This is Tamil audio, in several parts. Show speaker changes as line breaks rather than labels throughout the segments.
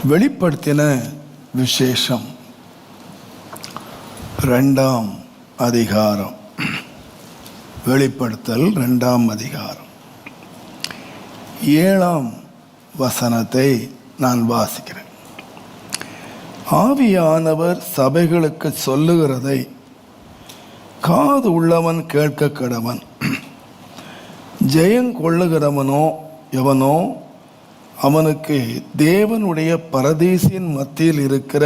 வெளிப்படுத்தின விசேஷம் 2ஆம் அதிகாரம். வெளிப்படுத்தல் 2ஆம் அதிகாரம் 7ஆம் வசனத்தை நான் வாசிக்கிறேன். ஆவியானவர் சபைகளுக்கு சொல்லுகிறதை காது உள்ளவன் கேட்க கடவன். ஜெயங்கொள்ளுகிறவனோ எவனோ அவனுக்கு தேவனுடைய பரதீசின் மத்தியில் இருக்கிற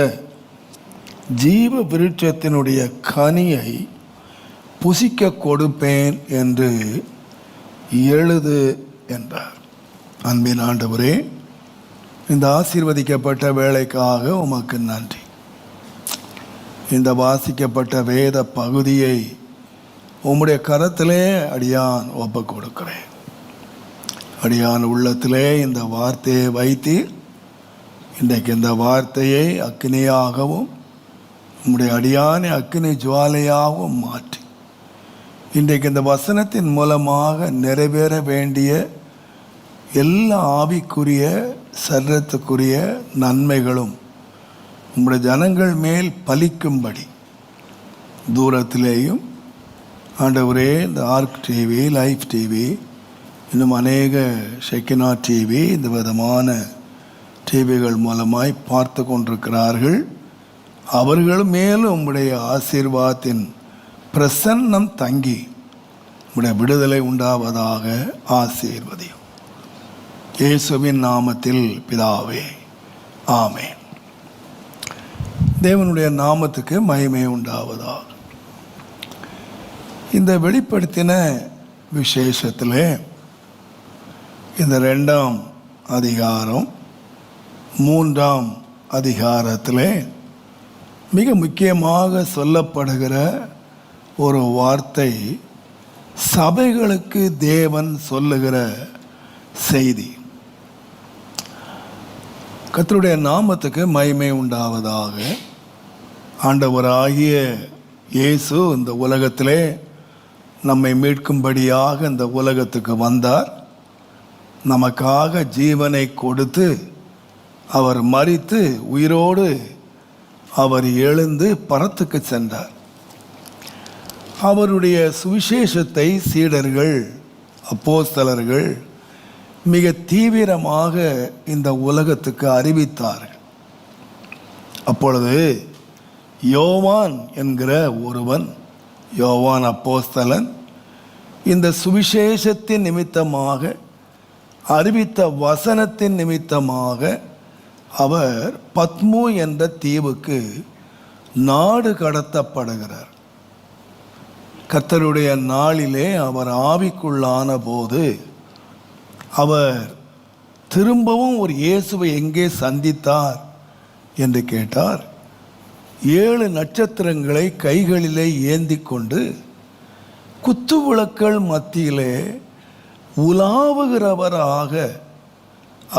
ஜீவ விருட்சத்தினுடைய கனியை புசிக்க கொடுப்பேன் என்று எழுது என்றார். அன்பின் ஆண்டவரே, இந்த ஆசீர்வதிக்கப்பட்ட வேலைக்காக உமக்கு நன்றி. இந்த வாசிக்கப்பட்ட வேத பகுதியை உம்முடைய கரத்திலே அடியான் ஒப்புக் கொடுக்கிறேன். அடியான் உள்ளத்திலே இந்த வார்த்தையை வைத்து இன்றைக்கு இந்த வார்த்தையை அக்கினியாகவும் உம்முடைய அடியானை அக்கினி ஜுவாலையாகவும் மாற்றி இன்றைக்கு இந்த வசனத்தின் மூலமாக நிறைவேற வேண்டிய எல்லா ஆவிக்குரிய சரீரத்துக்குரிய நன்மைகளும் உம்முடைய ஜனங்கள் மேல் பலிக்கும்படி தூரத்திலேயும் ஆண்டவரே இந்த ஆர்க் டிவி, லைஃப் டிவி, இன்னும் அநேக ஷெக்கினா டிவி, இந்த விதமான டிவிகள் மூலமாய் பார்த்து கொண்டிருக்கிறார்கள். அவர்கள் மேலும் உம்முடைய ஆசீர்வாதத்தின் பிரசன்னம் தங்கி உம்முடைய விடுதலை உண்டாவதாக ஆசீர்வதியும். இயேசுவின் நாமத்தில் பிதாவே, ஆமென். தேவனுடைய நாமத்துக்கு மகிமை உண்டாவதாக. இந்த வெளிப்படுத்தின விசேஷத்தில் இந்த 2ஆம் அதிகாரம் 3ஆம் அதிகாரத்தில் மிக முக்கியமாக சொல்லப்படுகிற ஒரு வார்த்தை சபைகளுக்கு தேவன் சொல்லுகிற செய்தி. கர்த்தருடைய நாமத்துக்கு மகிமை உண்டாவதாக. ஆண்டவராகிய இயேசு இந்த உலகத்திலே நம்மை மீட்கும்படியாக இந்த உலகத்துக்கு வந்தார். நமக்காக ஜீவனை கொடுத்து அவர் மரித்து உயிரோடு அவர் எழுந்து பரத்துக்கு சென்றார். அவருடைய சுவிசேஷத்தை சீடர்கள், அப்போஸ்தலர்கள் மிக தீவிரமாக இந்த உலகத்துக்கு அறிவித்தார்கள். அப்பொழுது யோவான் என்கிற ஒருவன், யோவான் அப்போஸ்தலன், இந்த சுவிசேஷத்தின் நிமித்தமாக அறிவித்த வசனத்தின் நிமித்தமாக அவர் பத்மு என்ற தீவுக்கு நாடு கடத்தப்படுகிறார். கர்த்தருடைய நாளிலே அவர் ஆவிக்குள்ளான போது அவர் திரும்பவும் ஒரு இயேசுவை எங்கே சந்தித்தார் என்று கேட்டார். 7 நட்சத்திரங்களை கைகளிலே ஏந்தி கொண்டு குத்துவிளக்குகள் மத்தியிலே உலாவுகிறவராக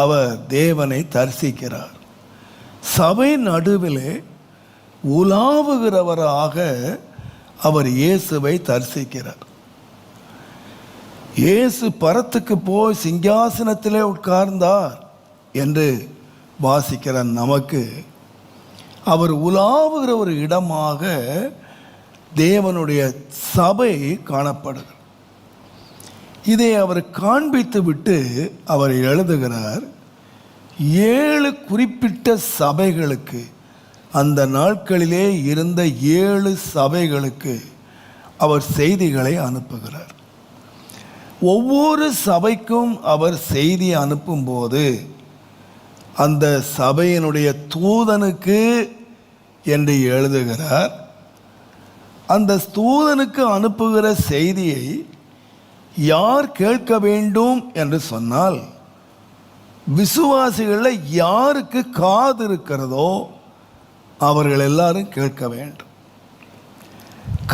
அவர் தேவனை தரிசிக்கிறார். சபை நடுவிலே உலாவுகிறவராக அவர் இயேசுவை தரிசிக்கிறார். இயேசு பரத்துக்கு போய் சிங்காசனத்திலே உட்கார்ந்தார் என்று வாசிக்கிற நமக்கு அவர் உலாவுகிற ஒரு இடமாக தேவனுடைய சபை காணப்படுகிறது. இதை அவர் காண்பித்து விட்டு அவர் எழுதுகிறார். 7 குறிப்பிட்ட சபைகளுக்கு, அந்த நாட்களிலே இருந்த 7 சபைகளுக்கு அவர் செய்திகளை அனுப்புகிறார். ஒவ்வொரு சபைக்கும் அவர் செய்தி அனுப்பும்போது அந்த சபையினுடைய தூதனுக்கு என்று எழுதுகிறார். அந்த தூதனுக்கு அனுப்புகிற செய்தியை யார் கேட்க வேண்டும் என்று சொன்னால், விசுவாசிகளில் யாருக்கு காது இருக்கிறதோ அவர்கள் எல்லாரும் கேட்க வேண்டும்.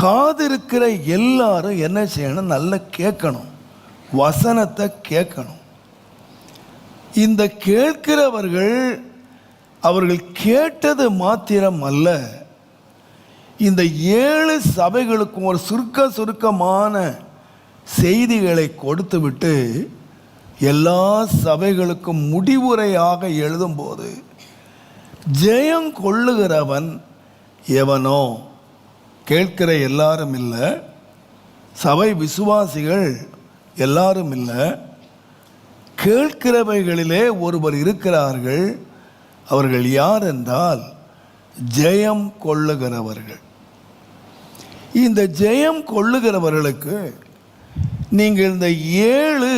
காது இருக்கிற எல்லாரும் என்ன செய்யணும்? நல்லா கேட்கணும், வசனத்தை கேட்கணும். இந்த கேட்கிறவர்கள் அவர்கள் கேட்டது மாத்திரம் அல்ல, இந்த 7 சபைகளுக்கும் ஒரு சுருக்கமான செய்திகளை கொடுத்துவிட்டு எல்லா சபைகளுக்கும் முடிவுரையாக எழுதும்போது ஜெயம் கொள்ளுகிறவன் எவனோ? கேட்கிற எல்லாரும் இல்லை, சபை விசுவாசிகள் எல்லாரும் இல்லை, கேட்கிறவைகளிலே ஒருவர் இருக்கிறார்கள். அவர்கள் யார் என்றால் ஜெயம் கொள்ளுகிறவர்கள். இந்த ஜெயம் கொள்ளுகிறவர்களுக்கு நீங்கள் இந்த 7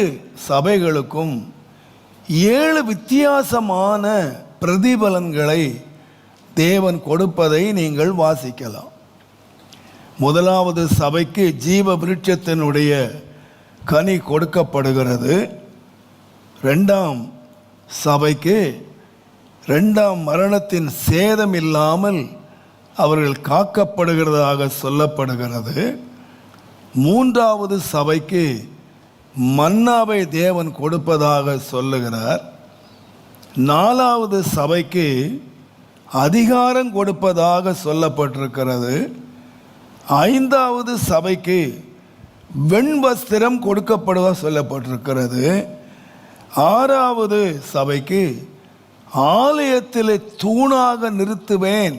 சபைகளுக்கும் 7 வித்தியாசமான பிரதிபலன்களை தேவன் கொடுப்பதை நீங்கள் வாசிக்கலாம். முதலாவது சபைக்கு ஜீவ விருட்சத்தினுடைய கனி கொடுக்கப்படுகிறது. 2ஆம் சபைக்கு 2ஆம் மரணத்தின் சேதம் இல்லாமல் அவர்கள் காக்கப்படுகிறதாக சொல்லப்படுகிறது. 3வது சபைக்கு மன்னாவை தேவன் கொடுப்பதாக சொல்லுகிறார். 4வது சபைக்கு அதிகாரம் கொடுப்பதாக சொல்லப்பட்டிருக்கிறது. 5வது சபைக்கு வெண்வஸ்திரம் கொடுக்கப்படுவதாக சொல்லப்பட்டிருக்கிறது. 6வது சபைக்கு ஆலயத்தில் தூணாக நிறுத்துவேன்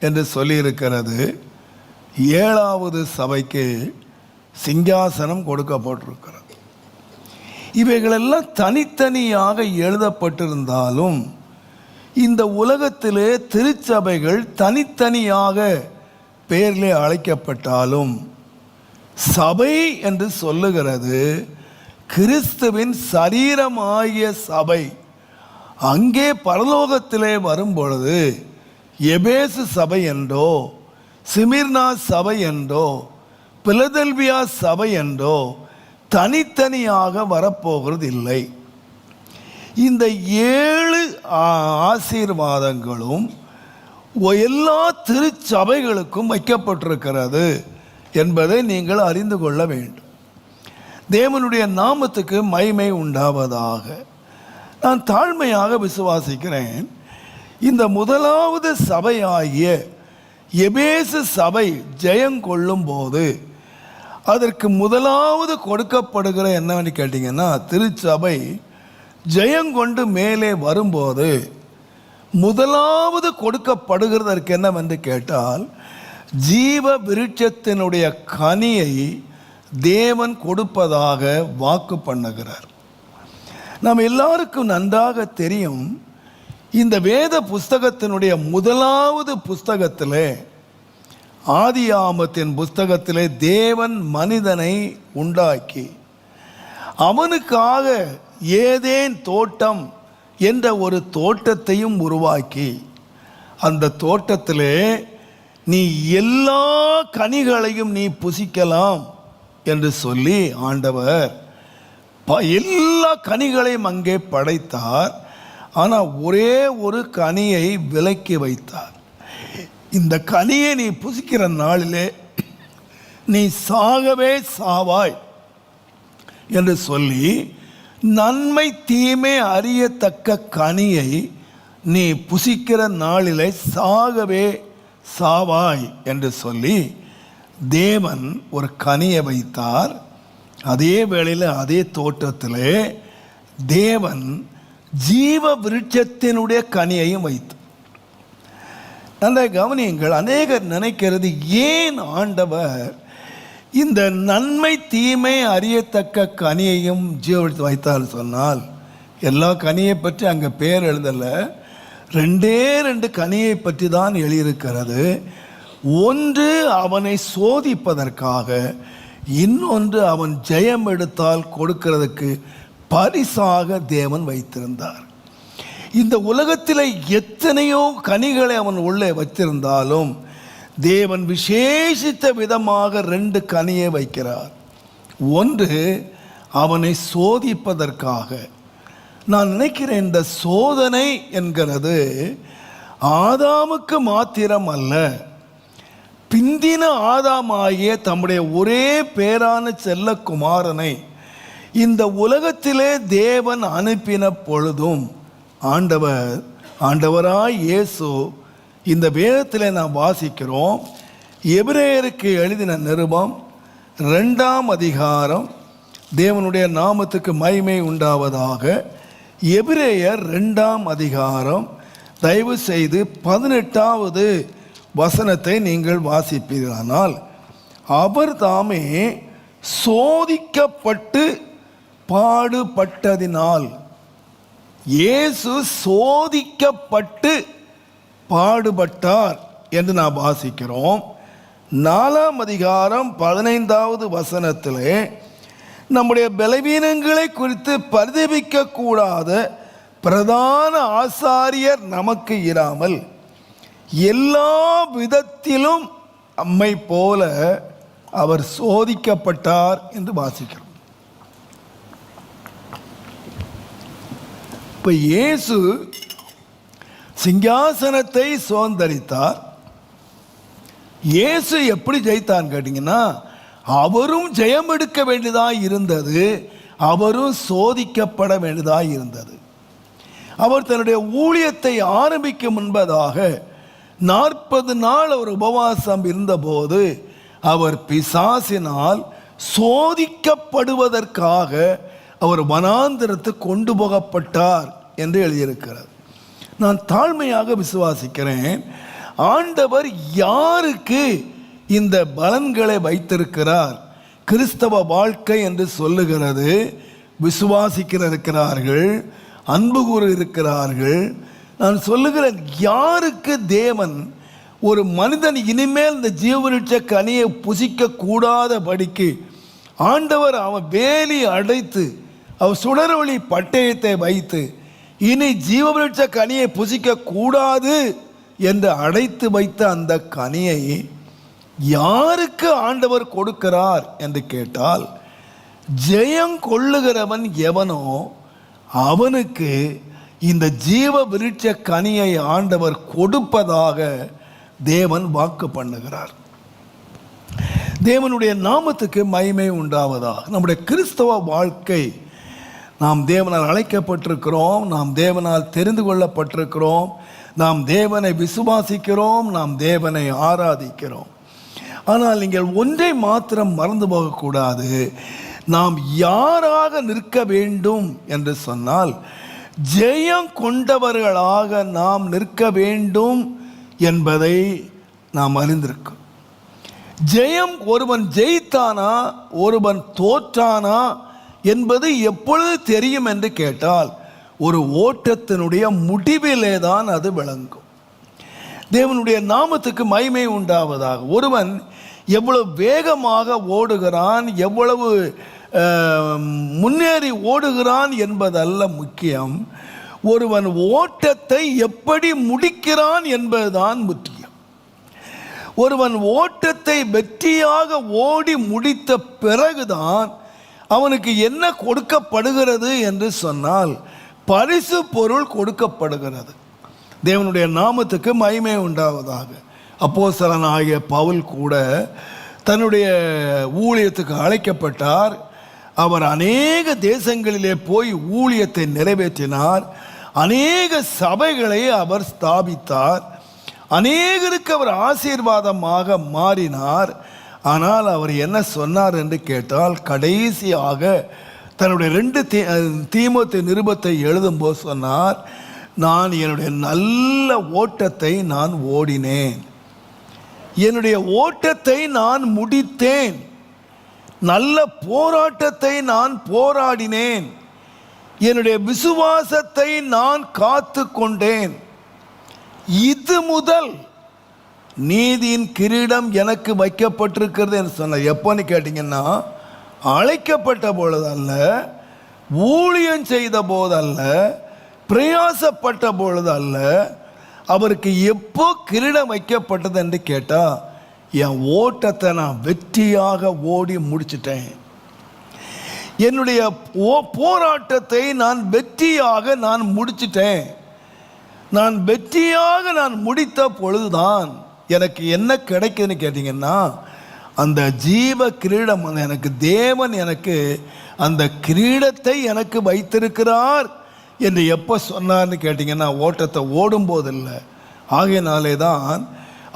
என்று சொல்லியிருக்கிறது. 7வது சபைக்கு சிங்காசனம் கொடுக்கப்பட்டிருக்கிறது. இவைகளெல்லாம் தனித்தனியாக எழுதப்பட்டிருந்தாலும் இந்த உலகத்திலே திருச்சபைகள் தனித்தனியாக பெயரிலே அழைக்கப்பட்டாலும் சபை என்று சொல்லுகிறது கிறிஸ்துவின் சரீரமாகிய சபை. அங்கே பரலோகத்திலே வரும்பொழுது எபேசு சபை என்றோ, சிமிர்னா சபை என்றோ, பிலதெல்பியா சபை என்றோ தனித்தனியாக வரப்போகிறது இல்லை. இந்த 7 ஆசீர்வாதங்களும் எல்லா திருச்சபைகளுக்கும் வைக்கப்பட்டிருக்கிறது என்பதை நீங்கள் அறிந்து கொள்ள வேண்டும். தேவனுடைய நாமத்துக்கு மகிமை உண்டாவதாக. நான் தாழ்மையாக விசுவாசிக்கிறேன், இந்த முதலாவது சபையாகிய எபேசு சபை ஜெயங்கொள்ளும் போது அதற்கு முதலாவது கொடுக்கப்படுகிற என்னவென்னு கேட்டிங்கன்னா, திருச்சபை ஜெயங்கொண்டு மேலே வரும்போது முதலாவது கொடுக்கப்படுகிறதற்கு என்னவென்று கேட்டால் ஜீவ விருட்சத்தினுடைய கனியை தேவன் கொடுப்பதாக வாக்கு பண்ணுகிறார். நாம் எல்லாருக்கும் நன்றாக தெரியும், இந்த வேத புஸ்தகத்தினுடைய முதலாவது புஸ்தகத்திலே, ஆதியாகமத்தின் புஸ்தகத்திலே தேவன் மனிதனை உண்டாக்கி அவனுக்காக ஏதேன் தோட்டம் என்ற ஒரு தோட்டத்தையும் உருவாக்கி அந்த தோட்டத்திலே நீ எல்லா கனிகளையும் நீ புசிக்கலாம் என்று சொல்லி ஆண்டவர் எல்லா கனிகளையும் அங்கே படைத்தார். ஆனால் ஒரே ஒரு கனியை விலக்கி வைத்தார். இந்த கனியை நீ புசிக்கிற நாளிலே நீ சாகவே சாவாய் என்று சொல்லி நன்மை தீமை அறியத்தக்க கனியை நீ புசிக்கிற நாளிலே சாகவே சாவாய் என்று சொல்லி தேவன் ஒரு கனியை வைத்தார். அதே வேளையில் அதே தோட்டத்திலே தேவன் ஜீவ விருட்சத்தினுடைய கனியையும் வைத்தார். அந்த கவனியங்கள் அநேகர் நினைக்கிறது, ஏன் ஆண்டவர் இந்த நன்மை தீமை அறியத்தக்க கனியையும் ஜீவ வைத்தார் சொன்னால், எல்லா கனியை பற்றி அங்கே பேர் எழுதலை, 2 கனியை பற்றி தான் எழுதியிருக்கிறது. ஒன்று அவனை சோதிப்பதற்காக, இன்னொன்று அவன் ஜெயம் எடுத்தால் கொடுக்கிறதுக்கு பரிசாக தேவன் வைத்திருந்தார். இந்த உலகத்தில் எத்தனையோ கனிகளை அவன் உள்ளே வைத்திருந்தாலும் தேவன் விசேஷித்த விதமாக 2 கனியை வைக்கிறார். ஒன்று அவனை சோதிப்பதற்காக. நான் நினைக்கிறேன், இந்த சோதனை என்கிறது ஆதாமுக்கு மாத்திரம் அல்ல, பிந்தின ஆதாமாகிய தம்முடைய ஒரே பேரான செல்லக்குமாரனை இந்த உலகத்திலே தேவன் அனுப்பின பொழுதும் ஆண்டவராய் இயேசு, இந்த வேதத்தில் நாம் வாசிக்கிறோம், எபிரேயருக்கு எழுதின நிருபம் 2ஆம் அதிகாரம், தேவனுடைய நாமத்துக்கு மகிமை உண்டாவதாக, எபிரேயர் 2ஆம் அதிகாரம் தயவு செய்து 18வது வசனத்தை நீங்கள் வாசிப்பீர்களானால், அவர் தாமே சோதிக்கப்பட்டு பாடுபட்டதினால், இயேசு சோதிக்கப்பட்டு பாடுபட்டார் என்று நாம் வாசிக்கிறோம். 4ஆம் அதிகாரம் 15வது வசனத்திலே நம்முடைய பலவீனங்களை குறித்து பரிதபிக்க கூடாத பிரதான ஆசாரியர் நமக்கு இராமல் எல்லா விதத்திலும் நம்மை போல அவர் சோதிக்கப்பட்டார் என்று வாசிக்கிறோம். இப்ப இயேசு சிங்காசனத்தை சுதந்தரித்தார். இயேசு எப்படி ஜெயித்தான்னு கேட்டீங்கன்னா, அவரும் ஜெயம் எடுக்க வேண்டியதாக இருந்தது, அவரும் சோதிக்கப்பட வேண்டியதாக இருந்தது. அவர் தன்னுடைய ஊழியத்தை ஆரம்பிக்கும் முன்பதாக 40 நாள் அவர் உபவாசம் இருந்தபோது அவர் பிசாசினால் சோதிக்கப்படுவதற்காக அவர் வனாந்திரத்துக்கு கொண்டு போகப்பட்டார் என்று எழுதியிருக்கிறார். நான் தாழ்மையாக விசுவாசிக்கிறேன், ஆண்டவர் யாருக்கு இந்த பலன்களை வைத்திருக்கிறார்? கிறிஸ்தவ வாழ்க்கை என்று சொல்லுகிறது, விசுவாசிக்கிறார்கள், அன்பு கூற இருக்கிறார்கள். நான் சொல்லுகிறேன், யாருக்கு தேவன் ஒரு மனிதன் இனிமேல் இந்த ஜீவவிருட்ச கனியை புசிக்க கூடாதபடிக்கு ஆண்டவர் அவன் வேலி அடைத்து அவர் சுடரொளி பட்டயத்தை வைத்து இனி ஜீவவிருட்ச கனியை புசிக்க கூடாது என்று அடைத்து வைத்த அந்த கனியை யாருக்கு ஆண்டவர் கொடுக்கிறார் என்று கேட்டால், ஜெயம் கொள்ளுகிறவன் எவனோ அவனுக்கு இந்த ஜீவ விருட்ச கனியை ஆண்டவர் கொடுப்பதாக தேவன் வாக்கு பண்ணுகிறார். தேவனுடைய நாமத்துக்கு மகிமை உண்டாவதாக. நம்முடைய கிறிஸ்தவ வாழ்க்கை, நாம் தேவனால் அழைக்கப்பட்டிருக்கிறோம், நாம் தேவனால் தெரிந்து கொள்ளப்பட்டிருக்கிறோம், நாம் தேவனை விசுவாசிக்கிறோம், நாம் தேவனை ஆராதிக்கிறோம். ஆனால் நீங்கள் ஒன்றை மாத்திரம் மறந்து போகக்கூடாது, நாம் யாராக நிற்க வேண்டும் என்று சொன்னால் ஜெயம் கொண்டவர்களாக நாம் நிற்க வேண்டும் என்பதை நாம் அறிந்திருக்கிறோம். ஜெயம், ஒருவன் ஜெயித்தானா ஒருவன் தோற்றானா என்பது எப்பொழுது தெரியும் என்று கேட்டால், ஒரு ஓட்டத்தினுடைய முடிவிலே தான் அது விளங்கும். தேவனுடைய நாமத்துக்கு மகிமை உண்டாவதாக. ஒருவன் எவ்வளவு வேகமாக ஓடுகிறான், எவ்வளவு முன்னேறி ஓடுகிறான் என்பதல்ல முக்கியம், ஒருவன் ஓட்டத்தை எப்படி முடிக்கிறான் என்பதுதான் முக்கியம். ஒருவன் ஓட்டத்தை வெற்றியாக ஓடி முடித்த பிறகுதான் அவனுக்கு என்ன கொடுக்கப்படுகிறது என்று சொன்னால், பரிசு பொருள் கொடுக்கப்படுகிறது. தேவனுடைய நாமத்துக்கு மகிமை உண்டாவதாக. அப்போஸ்தலனாகிய பவுல் கூட தன்னுடைய ஊழியத்துக்கு அழைக்கப்பட்டார். அவர் அநேக தேசங்களிலே போய் ஊழியத்தை நிறைவேற்றினார். அநேக சபைகளை அவர் ஸ்தாபித்தார். அநேகருக்கு அவர் ஆசீர்வாதமாக மாறினார். ஆனால் அவர் என்ன சொன்னார் என்று கேட்டால், கடைசியாக தன்னுடைய 2 தீமோத்தேயு நிருபத்தை எழுதும்போது சொன்னார், நான் என்னுடைய நல்ல ஓட்டத்தை நான் ஓடினேன், என்னுடைய ஓட்டத்தை நான் முடித்தேன், நல்ல போராட்டத்தை நான் போராடினேன், என்னுடைய விசுவாசத்தை நான் காத்து கொண்டேன், இது முதல் நீதியின் கிரீடம் எனக்கு வைக்கப்பட்டிருக்கிறது என்று சொன்னார். எப்போன்னு கேட்டிங்கன்னா, அழைக்கப்பட்ட பொழுதல்ல, ஊழியம் செய்த போதல்ல, பிரயாசப்பட்ட பொழுது அல்ல, அவருக்கு எப்போ கிரீடம் வைக்கப்பட்டது என்று கேட்டால், என் ஓட்டத்தை நான் வெற்றியாக ஓடி முடிச்சிட்டேன், என்னுடைய போராட்டத்தை நான் வெற்றியாக நான் முடிச்சிட்டேன், நான் வெற்றியாக நான் முடித்த பொழுதுதான் எனக்கு என்ன கிடைக்குதுன்னு கேட்டிங்கன்னா, அந்த ஜீவ கிரீடம், எனக்கு தேவன் எனக்கு அந்த கிரீடத்தை எனக்கு வைத்திருக்கிறார் என்று எப்போ சொன்னார்னு கேட்டிங்கன்னா, ஓட்டத்தை ஓடும்போதில்லை. ஆகையினாலே தான்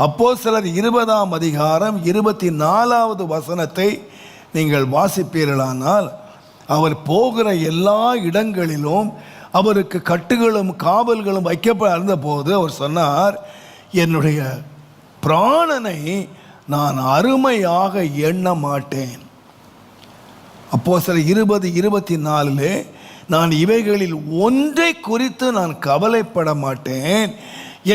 அப்போஸ்தலர் 20ஆம் அதிகாரம் 24வது வசனத்தை நீங்கள் வாசிப்பீர்களானால், அவர் போகிற எல்லா இடங்களிலும் அவருக்கு கட்டுகளும் காவல்களும் வைக்கப்பட போது அவர் சொன்னார், என்னுடைய பிராணனை நான் அருமையாக எண்ண மாட்டேன். அப்போஸ்தலர் 20:24 நான் இவைகளில் ஒன்றை குறித்து நான் கவலைப்பட மாட்டேன்,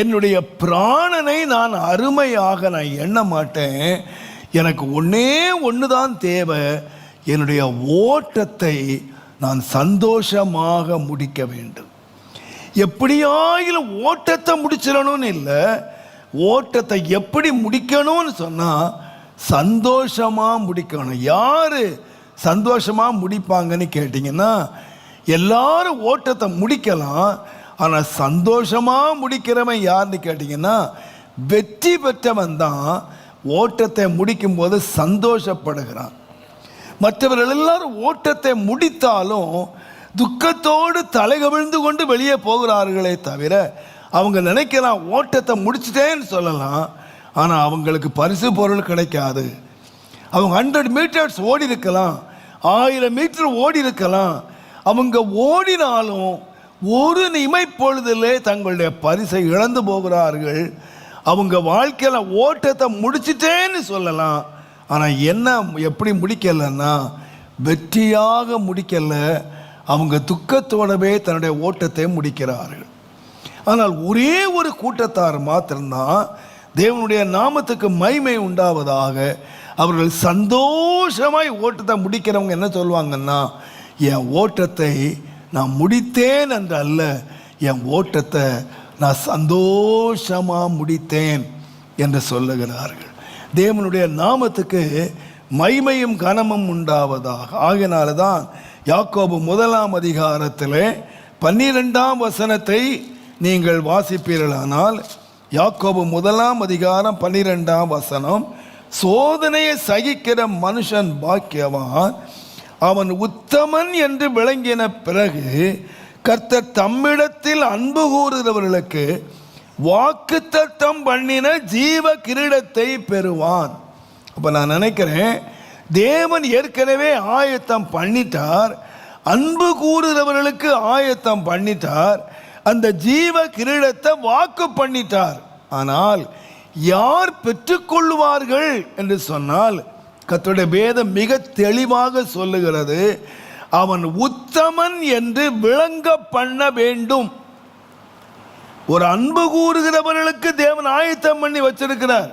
என்னுடைய பிராணனை நான் அருமையாக நான் எண்ண மாட்டேன், எனக்கு ஒன்று தான் தேவை, என்னுடைய ஓட்டத்தை நான் சந்தோஷமாக முடிக்க வேண்டும். எப்படியாயிலும் ஓட்டத்தை முடிச்சிடணும்னு இல்லை, ஓட்டத்தை எப்படி முடிக்கணும்னு சொன்னால் சந்தோஷமாக முடிக்கணும். யார் சந்தோஷமாக முடிப்பாங்கன்னு கேட்டிங்கன்னா, எல்லாரும் ஓட்டத்தை முடிக்கலாம், ஆனால் சந்தோஷமாக முடிக்கிறவன் யாருன்னு கேட்டிங்கன்னா வெற்றி பெற்றவன் தான் ஓட்டத்தை முடிக்கும்போது சந்தோஷப்படுகிறான். மற்றவர்கள் எல்லாரும் ஓட்டத்தை முடித்தாலும் துக்கத்தோடு தலைகவிழ்ந்து கொண்டு வெளியே போகிறார்களே தவிர, அவங்க நினைக்கலாம் ஓட்டத்தை முடிச்சிட்டேன்னு சொல்லலாம், ஆனால் அவங்களுக்கு பரிசு பொருள் கிடைக்காது. அவங்க 100 மீட்டர்ஸ் ஓடி இருக்கலாம், 1000 மீட்டர் ஓடி இருக்கலாம், அவங்க ஓடினாலும் ஒரு இமைப்பொழுதிலே தங்களுடைய பரிசை இழந்து போகிறார்கள். அவங்க வாழ்க்கையில் ஓட்டத்தை முடிச்சிட்டேன்னு சொல்லலாம், ஆனால் என்ன எப்படி முடிக்கலைன்னா வெற்றியாக முடிக்கல, அவங்க துக்கத்தோடவே தன்னுடைய ஓட்டத்தை முடிக்கிறார்கள். ஆனால் ஒரே ஒரு கூட்டத்தார் மாத்திரம்தான் தேவனுடைய நாமத்துக்கு மகிமை உண்டாவதாக அவர்கள் சந்தோஷமாய் ஓட்டத்தை முடிக்கிறவங்க என்ன சொல்லுவாங்கன்னா, என் ஓட்டத்தை நான் முடித்தேன் என்று அல்ல, என் ஓட்டத்தை நான் சந்தோஷமாக முடித்தேன் என்று சொல்லுகிறார்கள். தேவனுடைய நாமத்துக்கு மகிமையும் கனமும் உண்டாவதாக. ஆகையினால தான் யாக்கோபு 1 அதிகாரத்தில் 12ஆம் வசனத்தை நீங்கள் வாசிப்பீர்களானால், யாக்கோபு 1 அதிகாரம் 12ஆம் வசனம், சோதனையை சகிக்கிற மனுஷன் பாக்கியவான், அவன் உத்தமன் என்று விளங்கின பிறகு கர்த்தர் தம்மிடத்தில் அன்பு கூறுகிறவர்களுக்கு வாக்குத்தத்தம் பண்ணின ஜீவ கிரீடத்தை பெறுவான். அப்போ நான் நினைக்கிறேன், தேவன் ஏற்கனவே ஆயத்தம் பண்ணிட்டார், அன்பு கூறுகிறவர்களுக்கு ஆயத்தம் பண்ணிட்டார், அந்த ஜீவ கிரீடத்தை வாக்கு பண்ணிட்டார். ஆனால் யார் பெற்றுக்கொள்வார்கள் என்று சொன்னால், கர்த்தருடைய வேதம் மிக தெளிவாக சொல்லுகிறது, அவன் உத்தமன் என்று விளங்க பண்ண வேண்டும். ஒரு அன்பு கூறுகிறவர்களுக்கு தேவன் ஆயத்தம் பண்ணி வச்சிருக்கிறார்,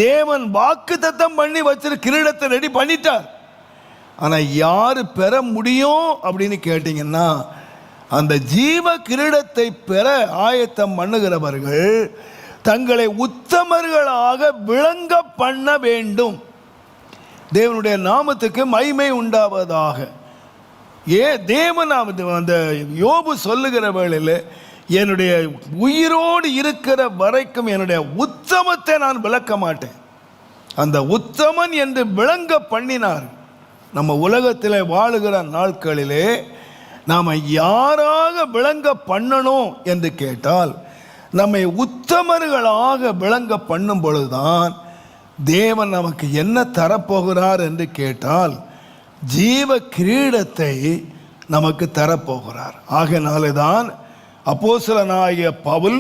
தேவன் வாக்கு தத்தம் பண்ணி வச்சிருக்க கிரீடத்தை ரெடி பண்ணிட்டார். ஆனால் யார் பெற முடியும் அப்படின்னு கேட்டிங்கன்னா, அந்த ஜீவ கிரீடத்தை பெற ஆயத்தம் பண்ணுகிறவர்கள் தங்களை உத்தமர்களாக விளங்க பண்ண வேண்டும். தேவனுடைய நாமத்துக்கு மகிமை உண்டாவதாக. தேவன் அந்த யோபு சொல்லுகிற வேளையில், என்னுடைய உயிரோடு இருக்கிற வரைக்கும் என்னுடைய உத்தமத்தை நான் விளக்க மாட்டேன், அந்த உத்தமன் என்று விளங்க பண்ணினார். நம்ம உலகத்தில் வாழுகிற நாட்களிலே நாம் யாராக விளங்க பண்ணணும் என்று கேட்டால், நம்மை உத்தமர்களாக விளங்க பண்ணும் பொழுதுதான் தேவன் நமக்கு என்ன தரப்போகிறார் என்று கேட்டால் ஜீவ கிரீடத்தை நமக்கு தரப்போகிறார். ஆகையினாலே தான் அப்போஸ்தலனாகிய பவுல்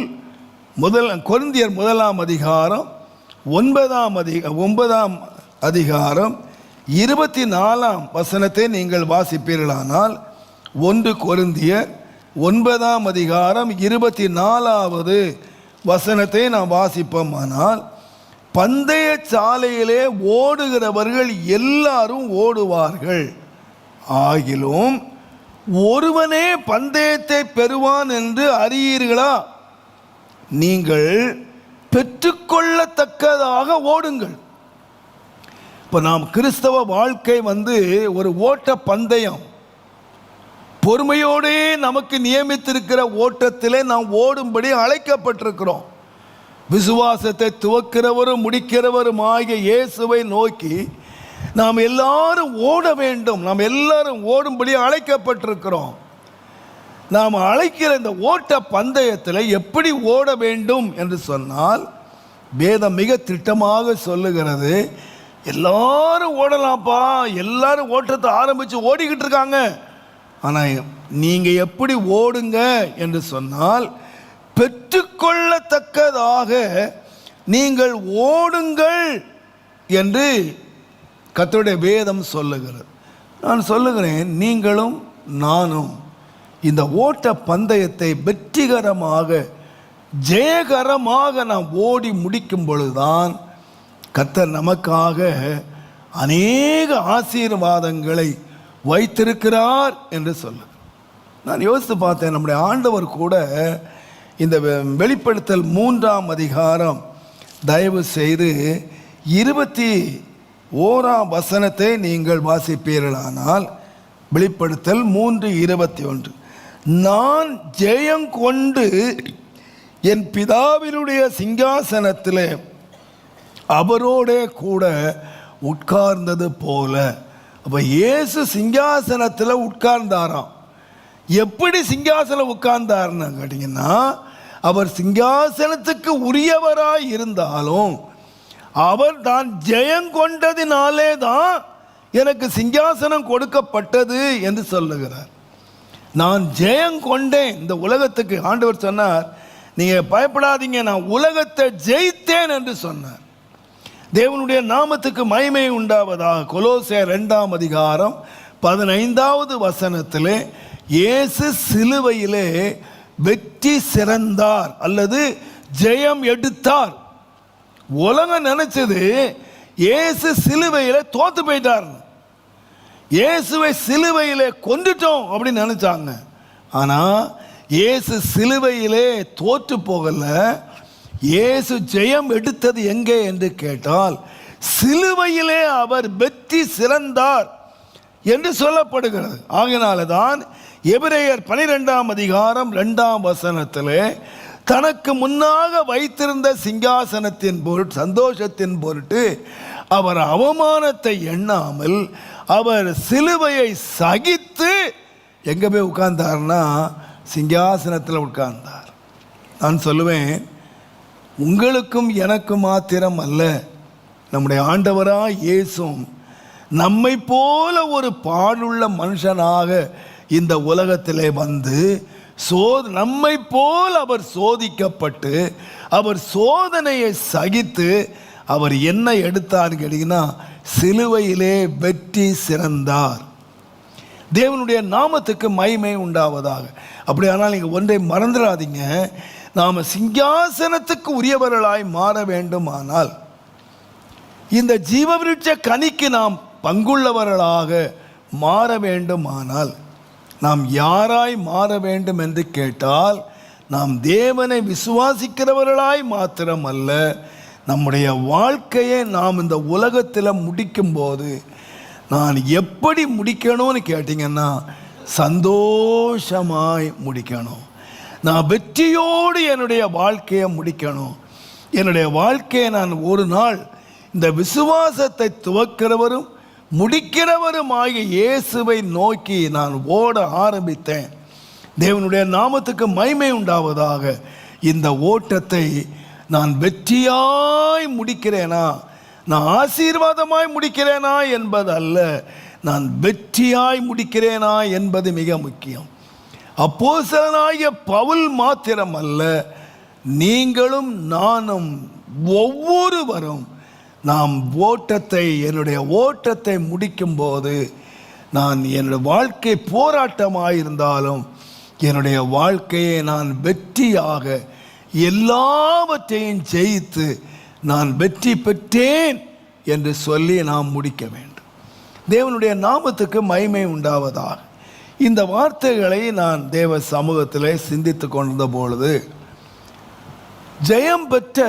கொரிந்தியர் 1 அதிகாரம் 9ஆம் அதிகாரம் 24ஆம் வசனத்தை நீங்கள் வாசிப்பீர்களானால், 1 கொரிந்தியர் 9ஆம் அதிகாரம் 24வது வசனத்தை நாம் வாசிப்போமானால், பந்தய சாலையிலே ஓடுகிறவர்கள் எல்லாரும் ஓடுவார்கள், ஆகிலும் ஒருவனே பந்தயத்தை பெறுவான் என்று அறியீர்களா, நீங்கள் பெற்றுக்கொள்ளத்தக்கதாக ஓடுங்கள். இப்போ நாம் கிறிஸ்தவ வாழ்க்கை ஒரு ஓட்ட பந்தயம். பொறுமையோடே நமக்கு நியமித்திருக்கிற ஓட்டத்திலே நாம் ஓடும்படி அழைக்கப்பட்டிருக்கிறோம். விசுவாசத்தை துவக்கிறவரும் முடிக்கிறவரும் ஆகிய இயேசுவை நோக்கி நாம் எல்லாரும் ஓட வேண்டும். நாம் எல்லாரும் ஓடும்படி அழைக்கப்பட்டிருக்கிறோம். நாம் அழைக்கிற இந்த ஓட்ட பந்தயத்தில் எப்படி ஓட வேண்டும் என்று சொன்னால், வேதம் மிக திட்டமாக சொல்லுகிறது, எல்லாரும் ஓடலாம்ப்பா, எல்லாரும் ஓட்டத்தை ஆரம்பித்து ஓடிக்கிட்டு இருக்காங்க, ஆனால் நீங்கள் எப்படி ஓடுங்க என்று சொன்னால், பெற்றுக்கொள்ளத்தக்கதாக நீங்கள் ஓடுங்கள் என்று கர்த்தருடைய வேதம் சொல்லுகிறது. நான் சொல்லுகிறேன், நீங்களும் நானும் இந்த ஓட்ட பந்தயத்தை வெற்றிகரமாக ஜெயகரமாக நாம் ஓடி முடிக்கும் பொழுதுதான் கர்த்தர் நமக்காக அநேக ஆசீர்வாதங்களை வைத்திருக்கிறார் என்று சொல்லுது. நான் யோசித்து பார்த்தேன், நம்முடைய ஆண்டவர் கூட இந்த வெளிப்படுத்தல் 3ஆம் அதிகாரம் தயவு செய்து 21ஆம் வசனத்தை நீங்கள் வாசிப்பீர்களானால், வெளிப்படுத்தல் 3:21, நான் ஜெயம் கொண்டு என் பிதாவினுடைய சிங்காசனத்திலே அவரோடே கூட உட்கார்ந்தது போல. அப்போ இயேசு சிங்காசனத்தில் உட்கார்ந்தாராம். எப்படி சிங்காசனம் உட்கார்ந்தார்னு கேட்டிங்கன்னா, அவர் சிங்காசனத்துக்கு உரியவராய் இருந்தாலும் அவர் தான் ஜெயம் கொண்டதினாலே தான் எனக்கு சிங்காசனம் கொடுக்கப்பட்டது என்று சொல்லுகிறார். நான் ஜெயம் கொண்டேன் இந்த உலகத்துக்கு. ஆண்டவர் சொன்னார், நீங்கள் பயப்படாதீங்க, நான் உலகத்தை ஜெயித்தேன் என்று சொன்னார். தேவனுடைய நாமத்துக்கு மகிமை உண்டாவதாக. கொலோசையர் 2ஆம் அதிகாரம் 15வது வசனத்திலே இயேசு சிலுவையிலே வெற்றி சிறந்தார் அல்லது ஜெயம் எடுத்தார். உலகம் நினைச்சது இயேசு சிலுவையிலே தோத்து போயிட்டார், இயேசுவை சிலுவையிலே கொண்டுட்டோம் அப்படின்னு நினைச்சாங்க. ஆனால் இயேசு சிலுவையிலே தோற்று போகல. இயேசு ஜெயம் எடுத்தது எங்கே என்று கேட்டால், சிலுவையிலே அவர் வெற்றி சிறந்தார் என்று சொல்லப்படுகிறது. ஆகையினால தான் எபிரேயர் 12ஆம் அதிகாரம் 2ஆம் வசனத்திலே தனக்கு முன்னாக வைத்திருந்த சிங்காசனத்தின் பொருட்டு, சந்தோஷத்தின் பொருட்டு அவர் அவமானத்தை எண்ணாமல் அவர் சிலுவையை சகித்து எங்கே போய் உட்கார்ந்தார்னா சிங்காசனத்தில் உட்கார்ந்தார். நான் சொல்லுவேன், உங்களுக்கும் எனக்கு மாத்திரம் அல்ல, நம்முடைய ஆண்டவராய் இயேசுவும் நம்மை போல ஒரு பாடுள்ள மனுஷனாக இந்த உலகத்திலே வந்து நம்மை போல் அவர் சோதிக்கப்பட்டு அவர் சோதனையை சகித்து அவர் என்ன எடுத்தார் கேட்டீங்கன்னா, சிலுவையிலே வெற்றி சிறந்தார். தேவனுடைய நாமத்துக்கு மகிமை உண்டாவதாக. அப்படியானால் நீங்கள் ஒன்றை மறந்துடாதீங்க, நாம் சிங்காசனத்துக்கு உரியவர்களாய் மாற வேண்டுமானால், இந்த ஜீவவிருட்ச கனிக்கு நாம் பங்குள்ளவர்களாக மாற வேண்டுமானால், நாம் யாராய் மாற வேண்டும் என்று கேட்டால், நாம் தேவனை விசுவாசிக்கிறவர்களாய் மாத்திரம் அல்ல, நம்முடைய வாழ்க்கையை நாம் இந்த உலகத்தில் முடிக்கும்போது நான் எப்படி முடிக்கணும்னு கேட்டிங்கன்னா, சந்தோஷமாய் முடிக்கணும். நான் வெற்றியோடு என்னுடைய வாழ்க்கையை முடிக்கணும். என்னுடைய வாழ்க்கையை நான் ஒரு நாள் இந்த விசுவாசத்தை துவக்கிறவரும் முடிக்கிறவருமாகிய இயேசுவை நோக்கி நான் ஓட ஆரம்பித்தேன். தேவனுடைய நாமத்துக்கு மகிமை உண்டாவதாக. இந்த ஓட்டத்தை நான் வெற்றியாய் முடிக்கிறேனா, நான் ஆசீர்வாதமாய் முடிக்கிறேனா என்பது அல்ல, நான் வெற்றியாய் முடிக்கிறேனா என்பது மிக முக்கியம். அப்போஸ்தலனாகிய பவுல் மாத்திரம் அல்ல, நீங்களும் நானும் ஒவ்வொருவரும் நாம் என்னுடைய ஓட்டத்தை முடிக்கும்போது, நான் என்னுடைய வாழ்க்கை போராட்டமாயிருந்தாலும் என்னுடைய வாழ்க்கையை நான் வெற்றியாக எல்லாவற்றையும் ஜெயித்து நான் வெற்றி பெற்றேன் என்று சொல்லி நாம் முடிக்க வேண்டும். தேவனுடைய நாமத்துக்கு மகிமை உண்டாவதாக. இந்த வார்த்தைகளை நான் தேவ சமூகத்திலே சிந்தித்து கொண்டிருந்த பொழுது, ஜெயம் பெற்ற